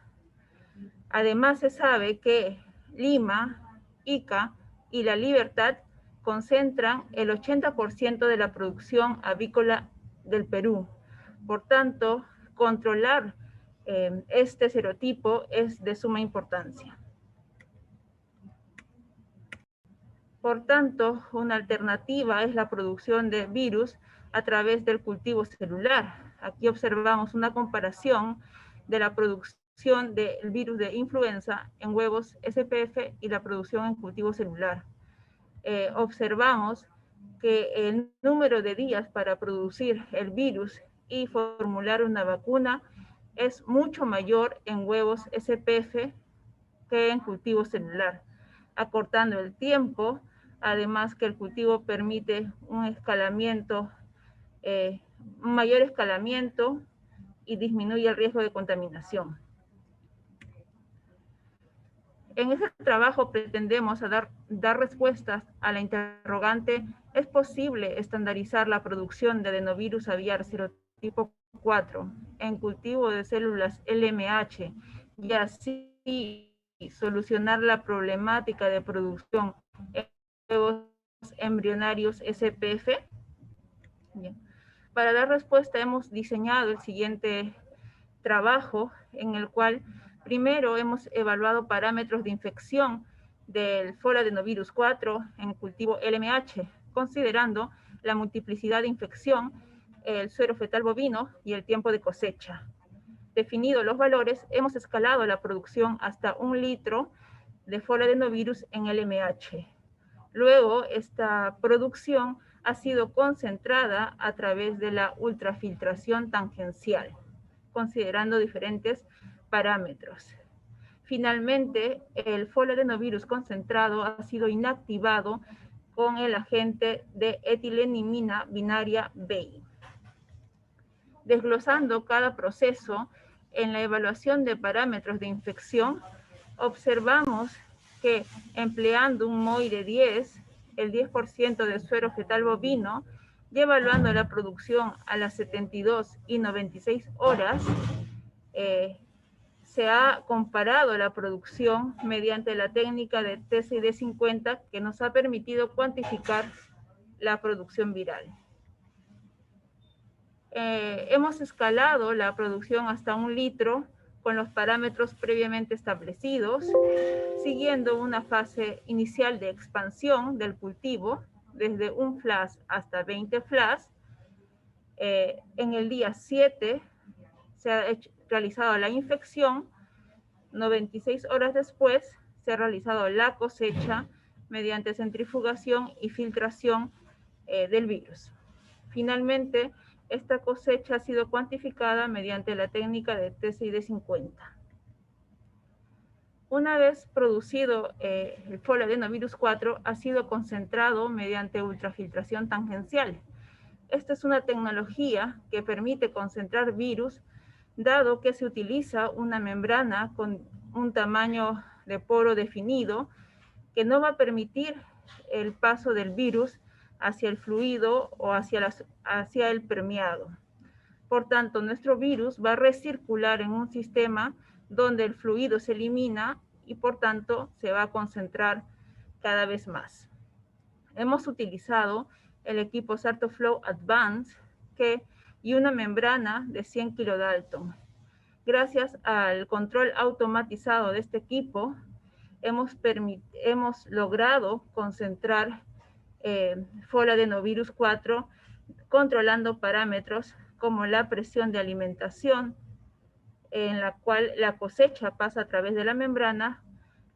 [SPEAKER 7] Además se sabe que Lima, Ica y La Libertad concentran el 80% de la producción avícola del Perú. Por tanto, controlar este serotipo es de suma importancia. Por tanto, una alternativa es la producción de virus a través del cultivo celular. Aquí observamos una comparación de la producción del virus de influenza en huevos SPF y la producción en cultivo celular. observamos que el número de días para producir el virus y formular una vacuna es mucho mayor en huevos SPF que en cultivo celular, acortando el tiempo, además que el cultivo permite un escalamiento, un mayor escalamiento y disminuye el riesgo de contaminación. En ese trabajo pretendemos dar respuestas a la interrogante: ¿es posible estandarizar la producción de adenovirus aviar serotipo 4 en cultivo de células LMH y así solucionar la problemática de producción en huevos embrionarios SPF? Bien. Para dar respuesta hemos diseñado el siguiente trabajo, en el cual primero hemos evaluado parámetros de infección del folaadenovirus 4 en cultivo LMH, considerando la multiplicidad de infección, el suero fetal bovino y el tiempo de cosecha. Definidos los valores, hemos escalado la producción hasta 1 litro de folaadenovirus en LMH. Luego, esta producción ha sido concentrada a través de la ultrafiltración tangencial, considerando diferentes parámetros. Finalmente, el folaadenovirus concentrado ha sido inactivado con el agente de etilenimina binaria BEI. Desglosando cada proceso, en la evaluación de parámetros de infección, observamos que empleando un MOI de 10, el 10% de suero fetal bovino, y evaluando la producción a las 72 y 96 horas, se ha comparado la producción mediante la técnica de TCD50 que nos ha permitido cuantificar la producción viral. Hemos escalado la producción hasta 1 litro con los parámetros previamente establecidos, siguiendo una fase inicial de expansión del cultivo, desde 1 flash hasta 20 flash. En el día 7 se ha realizado la infección, 96 horas después se ha realizado la cosecha mediante centrifugación y filtración del virus. Finalmente, esta cosecha ha sido cuantificada mediante la técnica de TCD50. Una vez producido el folaadenovirus 4, ha sido concentrado mediante ultrafiltración tangencial. Esta es una tecnología que permite concentrar virus, dado que se utiliza una membrana con un tamaño de poro definido que no va a permitir el paso del virus hacia el fluido o hacia el permeado. Por tanto, nuestro virus va a recircular en un sistema donde el fluido se elimina y por tanto se va a concentrar cada vez más. Hemos utilizado el equipo Sartoflow Advance y una membrana de 100 kilodalton. Gracias al control automatizado de este equipo, hemos logrado concentrar folaadenovirus 4 controlando parámetros como la presión de alimentación, en la cual la cosecha pasa a través de la membrana,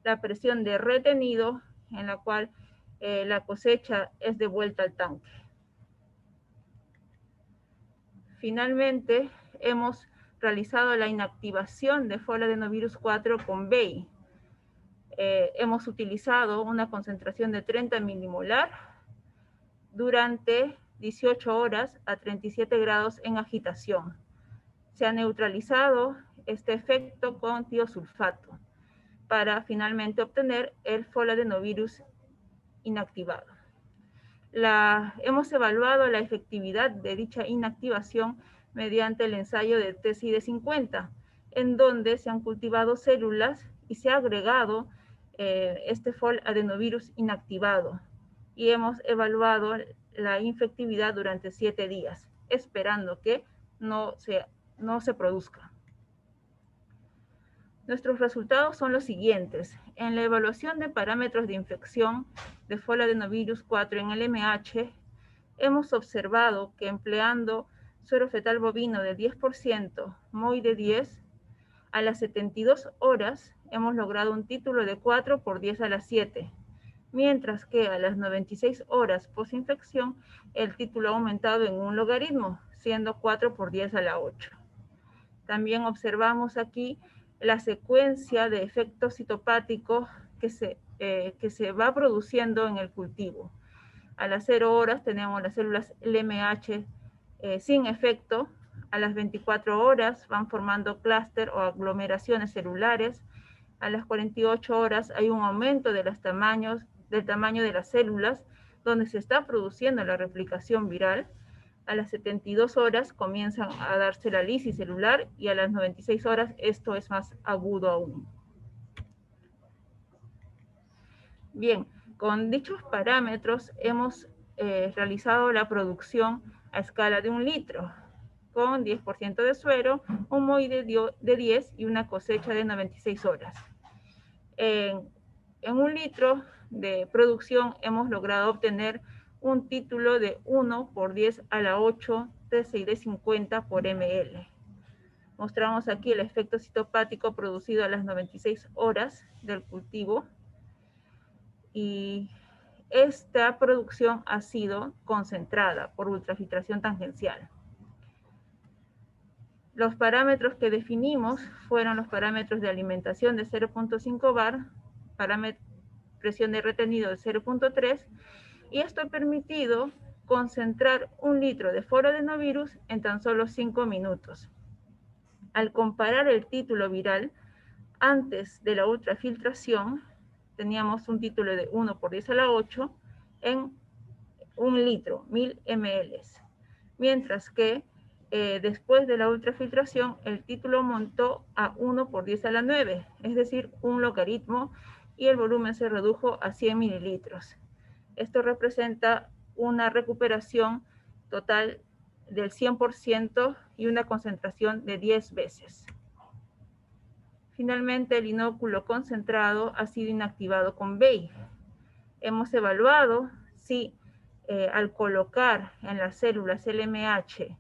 [SPEAKER 7] la presión de retenido, en la cual la cosecha es devuelta al tanque. Finalmente, hemos realizado la inactivación de folaadenovirus 4 con BEI. Hemos utilizado una concentración de 30 milimolar durante 18 horas a 37 grados en agitación. Se ha neutralizado este efecto con tiosulfato para finalmente obtener el folaadenovirus inactivado. Hemos evaluado la efectividad de dicha inactivación mediante el ensayo de TCD50, en donde se han cultivado células y se ha agregado este folaadenovirus inactivado, y hemos evaluado la infectividad durante 7 días, esperando que no se produzca. Nuestros resultados son los siguientes. En la evaluación de parámetros de infección de folaadenovirus 4 en LMH, hemos observado que empleando suero fetal bovino del 10%, MOI de 10, a las 72 horas hemos logrado un título de 4 por 10 a la 7, mientras que a las 96 horas posinfección el título ha aumentado en un logaritmo, siendo 4 por 10 a la 8. También observamos aquí la secuencia de efectos citopáticos que se va produciendo en el cultivo. A las 0 horas tenemos las células LMH sin efecto. A las 24 horas van formando clúster o aglomeraciones celulares. A las 48 horas hay un aumento del tamaño de las células, donde se está produciendo la replicación viral. A las 72 horas comienzan a darse la lisis celular y a las 96 horas esto es más agudo aún. Bien, con dichos parámetros hemos realizado la producción a escala de 1 litro, con 10% de suero, un MOI de 10 y una cosecha de 96 horas. En 1 litro de producción hemos logrado obtener un título de 1 por 10 a la 8 TCID50 por ml. Mostramos aquí el efecto citopático producido a las 96 horas del cultivo y esta producción ha sido concentrada por ultrafiltración tangencial. Los parámetros que definimos fueron los parámetros de alimentación de 0.5 bar, presión de retenido de 0.3, y esto ha permitido concentrar 1 litro de foroadenovirus en tan solo 5 minutos. Al comparar el título viral antes de la ultrafiltración, teníamos un título de 1 por 10 a la 8 en 1 litro, 1000 ml, mientras que después de la ultrafiltración el título aumentó a 1 por 10 a la 9, es decir, un logaritmo, y el volumen se redujo a 100 mililitros. Esto representa una recuperación total del 100% y una concentración de 10 veces. Finalmente, el inóculo concentrado ha sido inactivado con BEI. Hemos evaluado si al colocar en las células LMH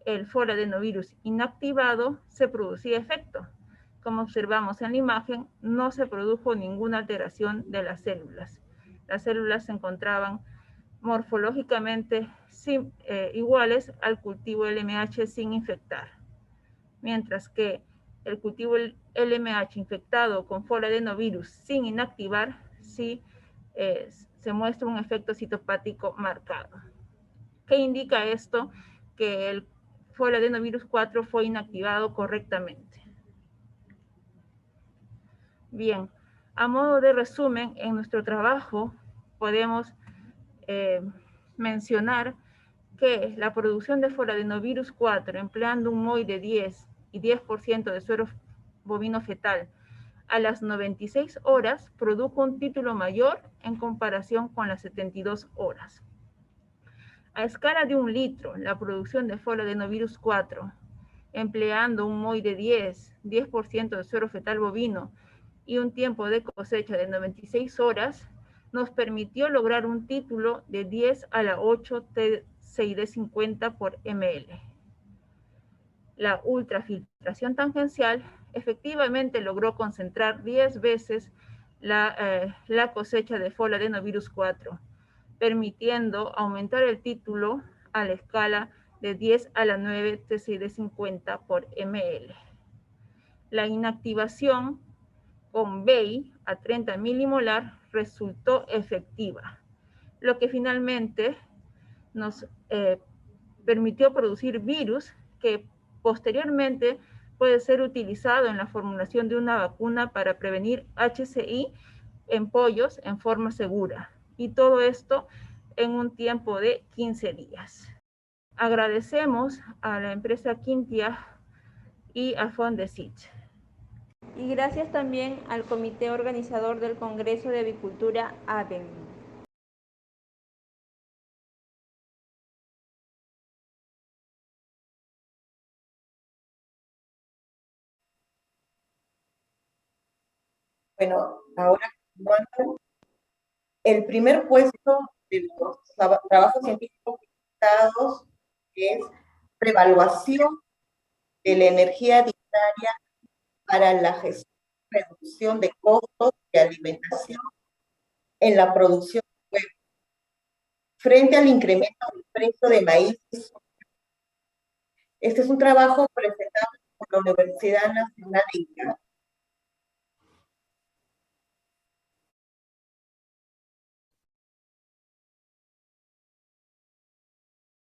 [SPEAKER 7] el foroadenovirus inactivado se producía efecto. Como observamos en la imagen, no se produjo ninguna alteración de las células. Las células se encontraban morfológicamente iguales al cultivo LMH sin infectar, mientras que el cultivo LMH infectado con foroadenovirus sin inactivar sí se muestra un efecto citopático marcado. ¿Qué indica esto? Que el foroadenovirus 4 fue inactivado correctamente. Bien, a modo de resumen, en nuestro trabajo podemos mencionar que la producción de foroadenovirus 4 empleando un MOI de 10 y 10% de suero bovino fetal a las 96 horas produjo un título mayor en comparación con las 72 horas. A escala de 1 litro, la producción de foroadenovirus 4 empleando un MOI de 10% de suero fetal bovino y un tiempo de cosecha de 96 horas, nos permitió lograr un título de 10 a la 8 TCID50 por ml. La ultrafiltración tangencial efectivamente logró concentrar 10 veces la cosecha de foroadenovirus 4, permitiendo aumentar el título a la escala de 10 a la 9 TCID50 por ml. La inactivación con BEI a 30 milimolar resultó efectiva, lo que finalmente nos permitió producir virus que posteriormente puede ser utilizado en la formulación de una vacuna para prevenir HCI en pollos en forma segura, y todo esto en un tiempo de 15 días. Agradecemos a la empresa Quintia y a Fondesit.
[SPEAKER 8] Y gracias también al comité organizador del Congreso de Avicultura AVEN.
[SPEAKER 4] Bueno, ahora el primer puesto de los trabajos científicos publicados es reevaluación de la energía dietaria para la gestión y reducción de costos de alimentación en la producción de huevos frente al incremento del precio de maíz. Este es un trabajo presentado por la Universidad Nacional de Ica.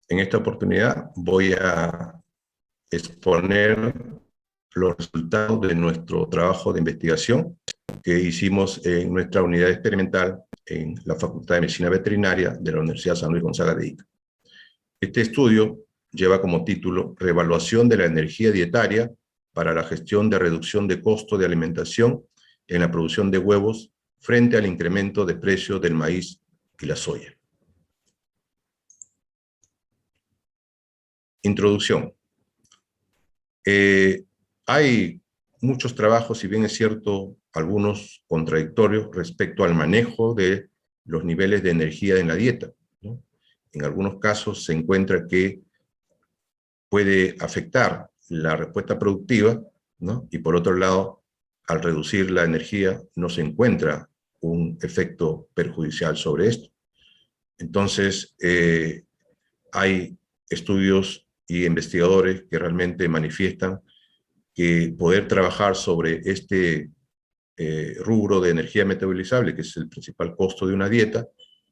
[SPEAKER 9] En esta oportunidad voy a exponer los resultados de nuestro trabajo de investigación que hicimos en nuestra unidad experimental en la Facultad de Medicina Veterinaria de la Universidad San Luis Gonzaga de Ica. Este estudio lleva como título Reevaluación de la energía dietaria para la gestión de reducción de costo de alimentación en la producción de huevos frente al incremento de precios del maíz y la soya. Introducción. Hay muchos trabajos, si bien es cierto, algunos contradictorios respecto al manejo de los niveles de energía en la dieta, ¿no? En algunos casos se encuentra que puede afectar la respuesta productiva, ¿no? Y por otro lado, al reducir la energía, no se encuentra un efecto perjudicial sobre esto. Entonces, hay estudios y investigadores que realmente manifiestan que poder trabajar sobre este rubro de energía metabolizable, que es el principal costo de una dieta,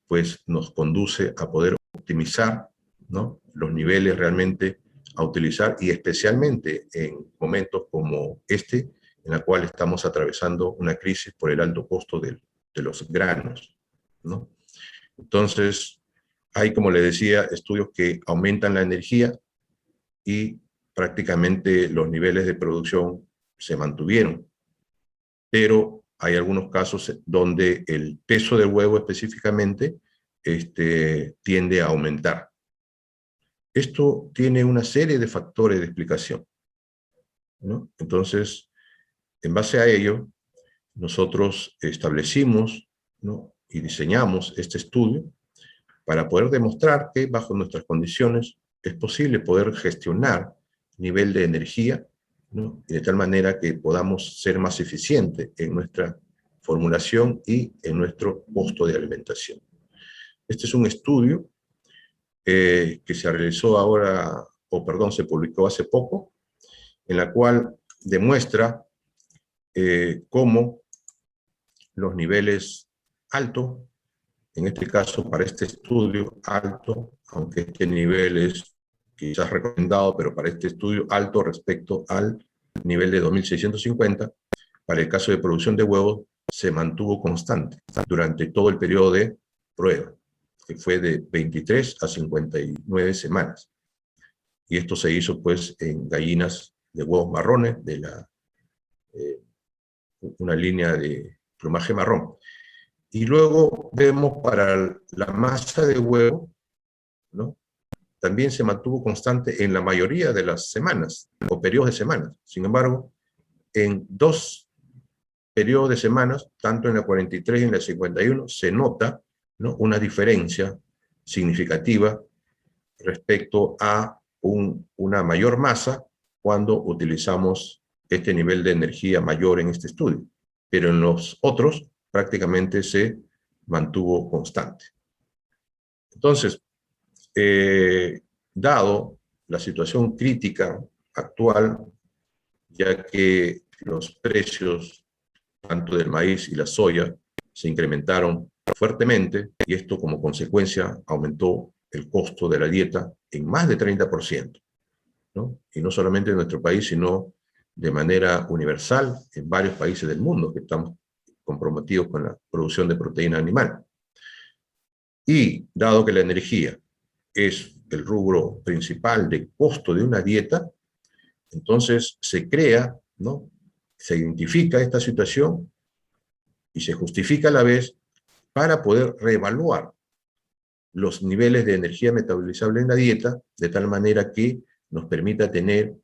[SPEAKER 9] pues nos conduce a poder optimizar, ¿no?, los niveles realmente a utilizar, y especialmente en momentos como este, en la cual estamos atravesando una crisis por el alto costo de los granos, ¿no? Entonces, hay, como le decía, estudios que aumentan la energía y prácticamente los niveles de producción se mantuvieron. Pero hay algunos casos donde el peso del huevo específicamente tiende a aumentar. Esto tiene una serie de factores de explicación, ¿no? Entonces, en base a ello, nosotros establecimos, ¿no?, y diseñamos este estudio para poder demostrar que bajo nuestras condiciones es posible poder gestionar nivel de energía, ¿no?, y de tal manera que podamos ser más eficientes en nuestra formulación y en nuestro costo de alimentación. Este es un estudio que se realizó ahora, se publicó hace poco, en la cual demuestra cómo los niveles altos, en este caso para este estudio alto, aunque este nivel es quizás recomendado, pero para este estudio alto respecto al nivel de 2650, para el caso de producción de huevos, se mantuvo constante durante todo el periodo de prueba, que fue de 23 a 59 semanas. Y esto se hizo pues en gallinas de huevos marrones, de una línea de plumaje marrón. Y luego vemos para la masa de huevo, ¿no?, también se mantuvo constante en la mayoría de las semanas, o periodos de semanas. Sin embargo, en 2 periodos de semanas, tanto en la 43 y en la 51, se nota, ¿no?, una diferencia significativa respecto a una mayor masa cuando utilizamos este nivel de energía mayor en este estudio. Pero en los otros prácticamente se mantuvo constante. Entonces, dado la situación crítica actual, ya que los precios tanto del maíz y la soya se incrementaron fuertemente, y esto como consecuencia aumentó el costo de la dieta en más de 30%, ¿no? Y no solamente en nuestro país, sino de manera universal en varios países del mundo que estamos comprometidos con la producción de proteína animal. Y dado que la energía es el rubro principal de costo de una dieta, entonces se crea, ¿no?, se identifica esta situación y se justifica a la vez para poder reevaluar los niveles de energía metabolizable en la dieta, de tal manera que nos permita tener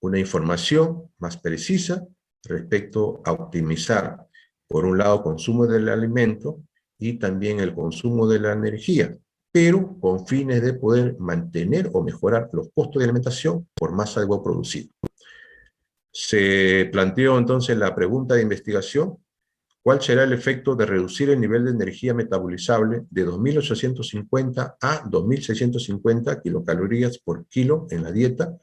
[SPEAKER 9] una información más precisa respecto a optimizar, por un lado, consumo del alimento y también el consumo de la energía, pero con fines de poder mantener o mejorar los costos de alimentación por masa de huevo producido. Se planteó entonces la pregunta de investigación: ¿Cuál será el efecto de reducir el nivel de energía metabolizable de 2.850 a 2.650 kilocalorías por kilo en la dieta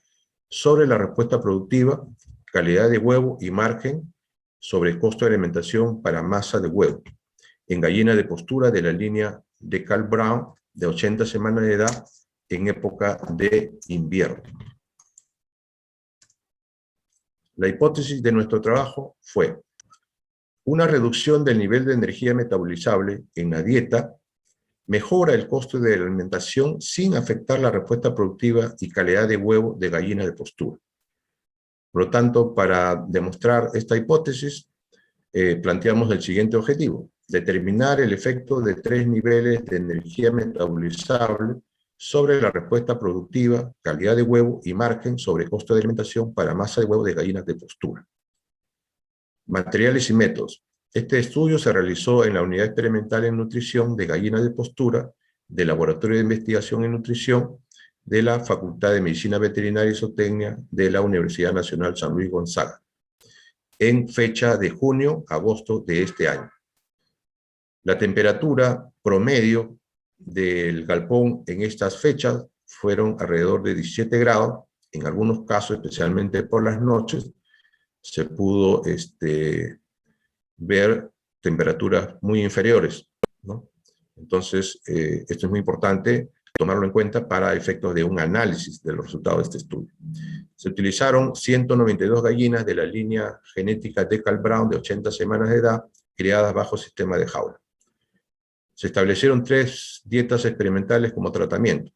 [SPEAKER 9] sobre la respuesta productiva, calidad de huevo y margen sobre el costo de alimentación para masa de huevo en gallina de postura de la línea de Carl Brown de 80 semanas de edad en época de invierno? La hipótesis de nuestro trabajo fue una reducción del nivel de energía metabolizable en la dieta mejora el costo de la alimentación sin afectar la respuesta productiva y calidad de huevo de gallina de postura. Por lo tanto, para demostrar esta hipótesis, planteamos el siguiente objetivo: determinar el efecto de 3 niveles de energía metabolizable sobre la respuesta productiva, calidad de huevo y margen sobre costo de alimentación para masa de huevo de gallinas de postura. Materiales y métodos. Este estudio se realizó en la Unidad Experimental en Nutrición de Gallinas de Postura del Laboratorio de Investigación en Nutrición de la Facultad de Medicina Veterinaria y Zootecnia de la Universidad Nacional San Luis Gonzaga, en fecha de junio-agosto de este año. La temperatura promedio del galpón en estas fechas fueron alrededor de 17 grados, en algunos casos, especialmente por las noches, se pudo ver temperaturas muy inferiores, ¿no? Entonces, esto es muy importante tomarlo en cuenta para efectos de un análisis de los resultados de este estudio. Se utilizaron 192 gallinas de la línea genética de Carl Brown de 80 semanas de edad, criadas bajo sistema de jaula. Se establecieron 3 dietas experimentales como tratamiento.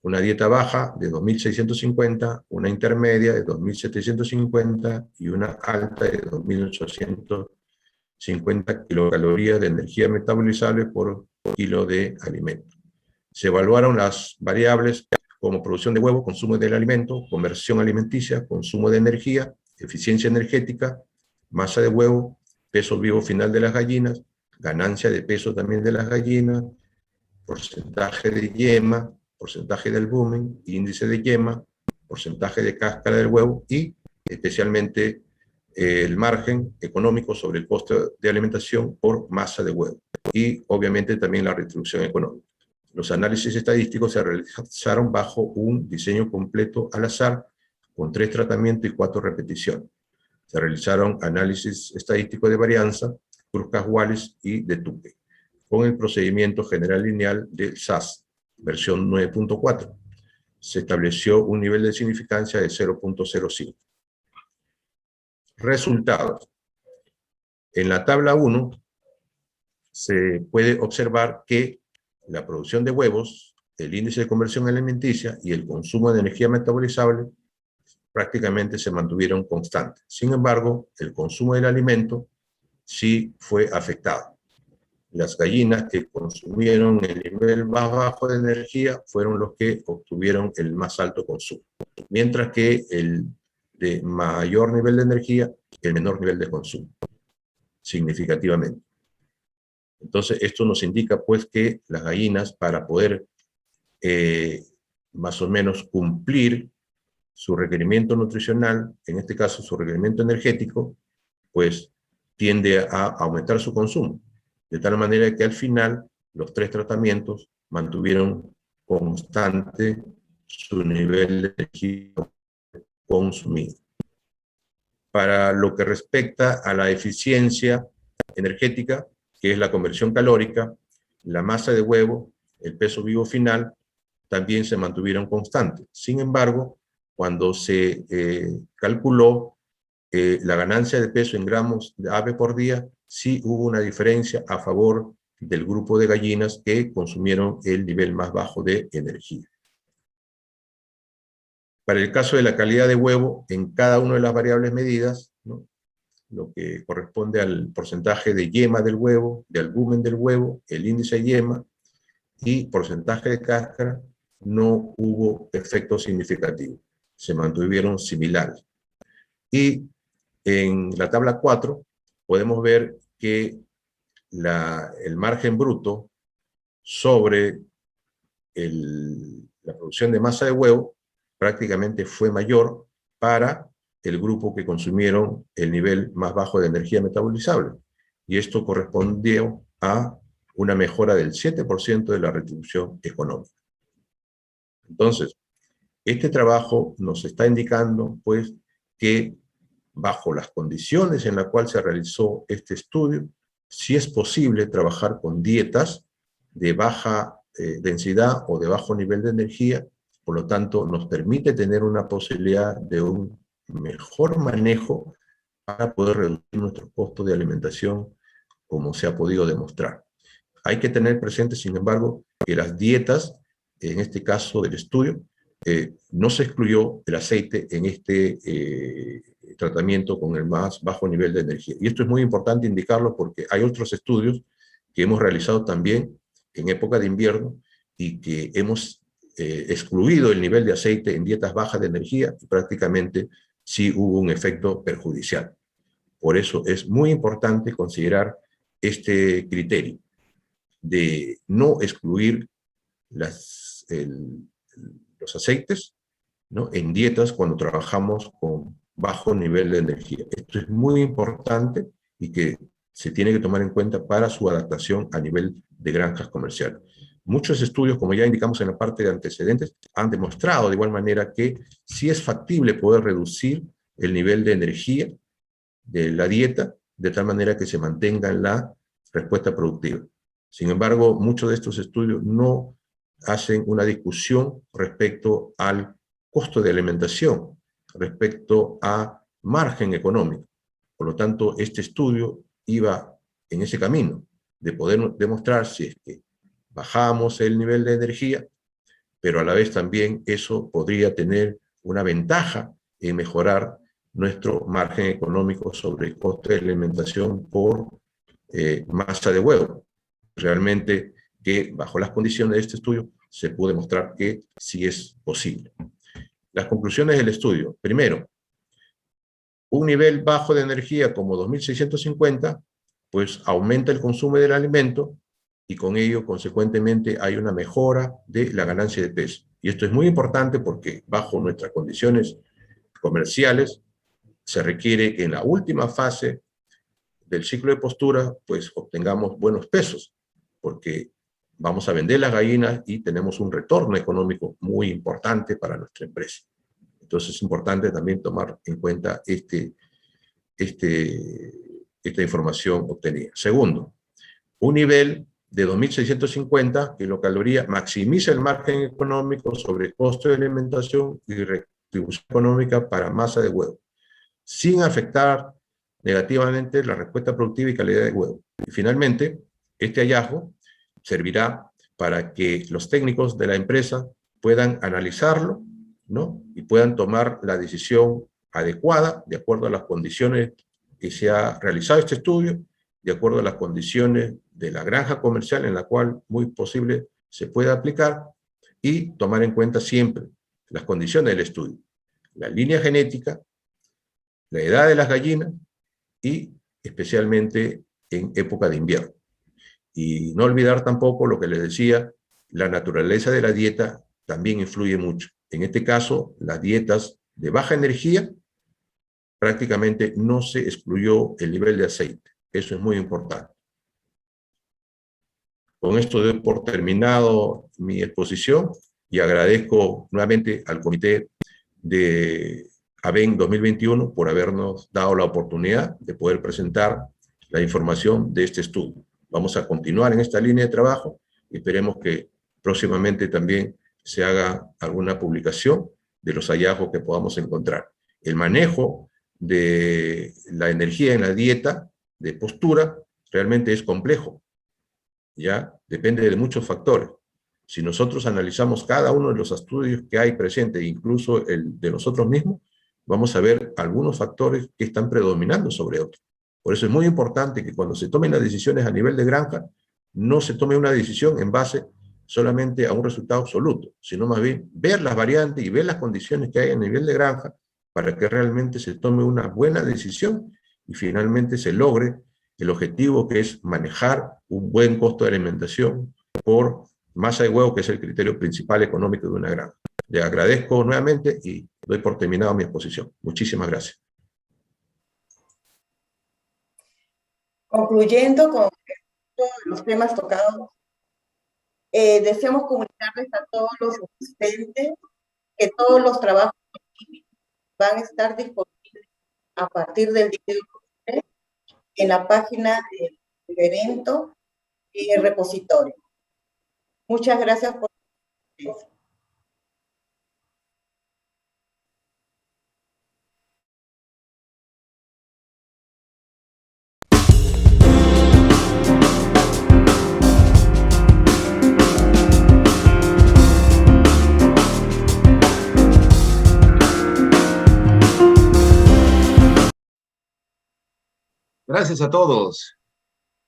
[SPEAKER 9] Una dieta baja de 2.650, una intermedia de 2.750 y una alta de 2.850 kilocalorías de energía metabolizable por kilo de alimento. Se evaluaron las variables como producción de huevo, consumo del alimento, conversión alimenticia, consumo de energía, eficiencia energética, masa de huevo, peso vivo final de las gallinas, ganancia de peso también de las gallinas, porcentaje de yema, porcentaje de albumen, índice de yema, porcentaje de cáscara del huevo y especialmente el margen económico sobre el costo de alimentación por masa de huevo y obviamente también la retribución económica. Los análisis estadísticos se realizaron bajo un diseño completo al azar con 3 tratamientos y 4 repeticiones. Se realizaron análisis estadísticos de varianza, Kruskas-Wallis y de Tupe, con el procedimiento general lineal del SAS, versión 9.4. Se estableció un nivel de significancia de 0.05. Resultados. En la tabla 1 se puede observar que la producción de huevos, el índice de conversión alimenticia y el consumo de energía metabolizable prácticamente se mantuvieron constantes. Sin embargo, el consumo del alimento sí fue afectado. Las gallinas que consumieron el nivel más bajo de energía fueron los que obtuvieron el más alto consumo, mientras que el de mayor nivel de energía, el menor nivel de consumo, significativamente. Entonces, esto nos indica pues que las gallinas, para poder más o menos cumplir su requerimiento nutricional, en este caso su requerimiento energético, pues tiende a aumentar su consumo. De tal manera que al final los 3 tratamientos mantuvieron constante su nivel de energía consumido. Para lo que respecta a la eficiencia energética, que es la conversión calórica, la masa de huevo, el peso vivo final, también se mantuvieron constantes. Sin embargo, cuando se calculó la ganancia de peso en gramos de ave por día, sí hubo una diferencia a favor del grupo de gallinas que consumieron el nivel más bajo de energía. Para el caso de la calidad de huevo, en cada una de las variables medidas, ¿no?, lo que corresponde al porcentaje de yema del huevo, de albumen del huevo, el índice de yema y porcentaje de cáscara, no hubo efectos significativos. Se mantuvieron similares. Y en la tabla 4 podemos ver que el margen bruto sobre la producción de masa de huevo prácticamente fue mayor para el grupo que consumieron el nivel más bajo de energía metabolizable, y esto correspondió a una mejora del 7% de la retribución económica. Entonces, este trabajo nos está indicando, pues, que bajo las condiciones en las cuales se realizó este estudio, sí es posible trabajar con dietas de baja densidad o de bajo nivel de energía, por lo tanto, nos permite tener una posibilidad de un mejor manejo para poder reducir nuestros costos de alimentación, como se ha podido demostrar. Hay que tener presente, sin embargo, que las dietas, en este caso del estudio, no se excluyó el aceite en este tratamiento con el más bajo nivel de energía. Y esto es muy importante indicarlo porque hay otros estudios que hemos realizado también en época de invierno y que hemos excluido el nivel de aceite en dietas bajas de energía y prácticamente sí hubo un efecto perjudicial. Por eso es muy importante considerar este criterio de no excluir los aceites, ¿no?, en dietas cuando trabajamos con bajo nivel de energía. Esto es muy importante y que se tiene que tomar en cuenta para su adaptación a nivel de granjas comerciales. Muchos estudios, como ya indicamos en la parte de antecedentes, han demostrado de igual manera que sí es factible poder reducir el nivel de energía de la dieta de tal manera que se mantenga la respuesta productiva. Sin embargo, muchos de estos estudios no hacen una discusión respecto al costo de alimentación, respecto a margen económico. Por lo tanto, este estudio iba en ese camino de poder demostrar si es que bajamos el nivel de energía, pero a la vez también eso podría tener una ventaja en mejorar nuestro margen económico sobre el coste de alimentación por masa de huevo. Realmente que bajo las condiciones de este estudio se pudo demostrar que sí es posible. Las conclusiones del estudio. Primero, un nivel bajo de energía como 2650, pues aumenta el consumo del alimento y con ello, consecuentemente, hay una mejora de la ganancia de peso. Y esto es muy importante porque bajo nuestras condiciones comerciales se requiere que en la última fase del ciclo de postura, pues obtengamos buenos pesos, porque vamos a vender las gallinas y tenemos un retorno económico muy importante para nuestra empresa. Entonces es importante también tomar en cuenta esta información obtenida. Segundo, un nivel de 2.650 kilocalorías maximiza el margen económico sobre el costo de alimentación y retribución económica para masa de huevo, sin afectar negativamente la respuesta productiva y calidad de huevo. Y finalmente, este hallazgo servirá para que los técnicos de la empresa puedan analizarlo, ¿no?, y puedan tomar la decisión adecuada de acuerdo a las condiciones que se ha realizado este estudio, de acuerdo a las condiciones de la granja comercial en la cual muy posible se pueda aplicar, y tomar en cuenta siempre las condiciones del estudio, la línea genética, la edad de las gallinas y especialmente en época de invierno. Y no olvidar tampoco lo que les decía, la naturaleza de la dieta también influye mucho. En este caso, las dietas de baja energía, prácticamente no se excluyó el nivel de aceite. Eso es muy importante. Con esto doy por terminado mi exposición y agradezco nuevamente al Comité de ABEN 2021 por habernos dado la oportunidad de poder presentar la información de este estudio. Vamos a continuar en esta línea de trabajo y esperemos que próximamente también se haga alguna publicación de los hallazgos que podamos encontrar. El manejo de la energía en la dieta de postura realmente es complejo, ¿ya? Depende de muchos factores. Si nosotros analizamos cada uno de los estudios que hay presentes, incluso el de nosotros mismos, vamos a ver algunos factores que están predominando sobre otros. Por eso es muy importante que cuando se tomen las decisiones a nivel de granja, no se tome una decisión en base solamente a un resultado absoluto, sino más bien ver las variantes y ver las condiciones que hay a nivel de granja para que realmente se tome una buena decisión y finalmente se logre el objetivo, que es manejar un buen costo de alimentación por masa de huevo, que es el criterio principal económico de una granja. Le agradezco nuevamente y doy por terminado mi exposición. Muchísimas gracias.
[SPEAKER 4] Concluyendo con todos los temas tocados, deseamos comunicarles a todos los asistentes que todos los trabajos van a estar disponibles a partir del día de hoy en la página del evento y el repositorio. Muchas gracias por su atención.
[SPEAKER 1] Gracias a todos.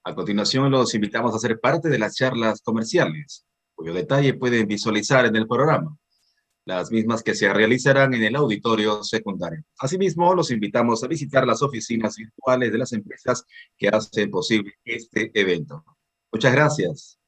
[SPEAKER 1] A continuación los invitamos a ser parte de las charlas comerciales, cuyo detalle pueden visualizar en el programa, las mismas que se realizarán en el auditorio secundario. Asimismo, los invitamos a visitar las oficinas virtuales de las empresas que hacen posible este evento. Muchas gracias.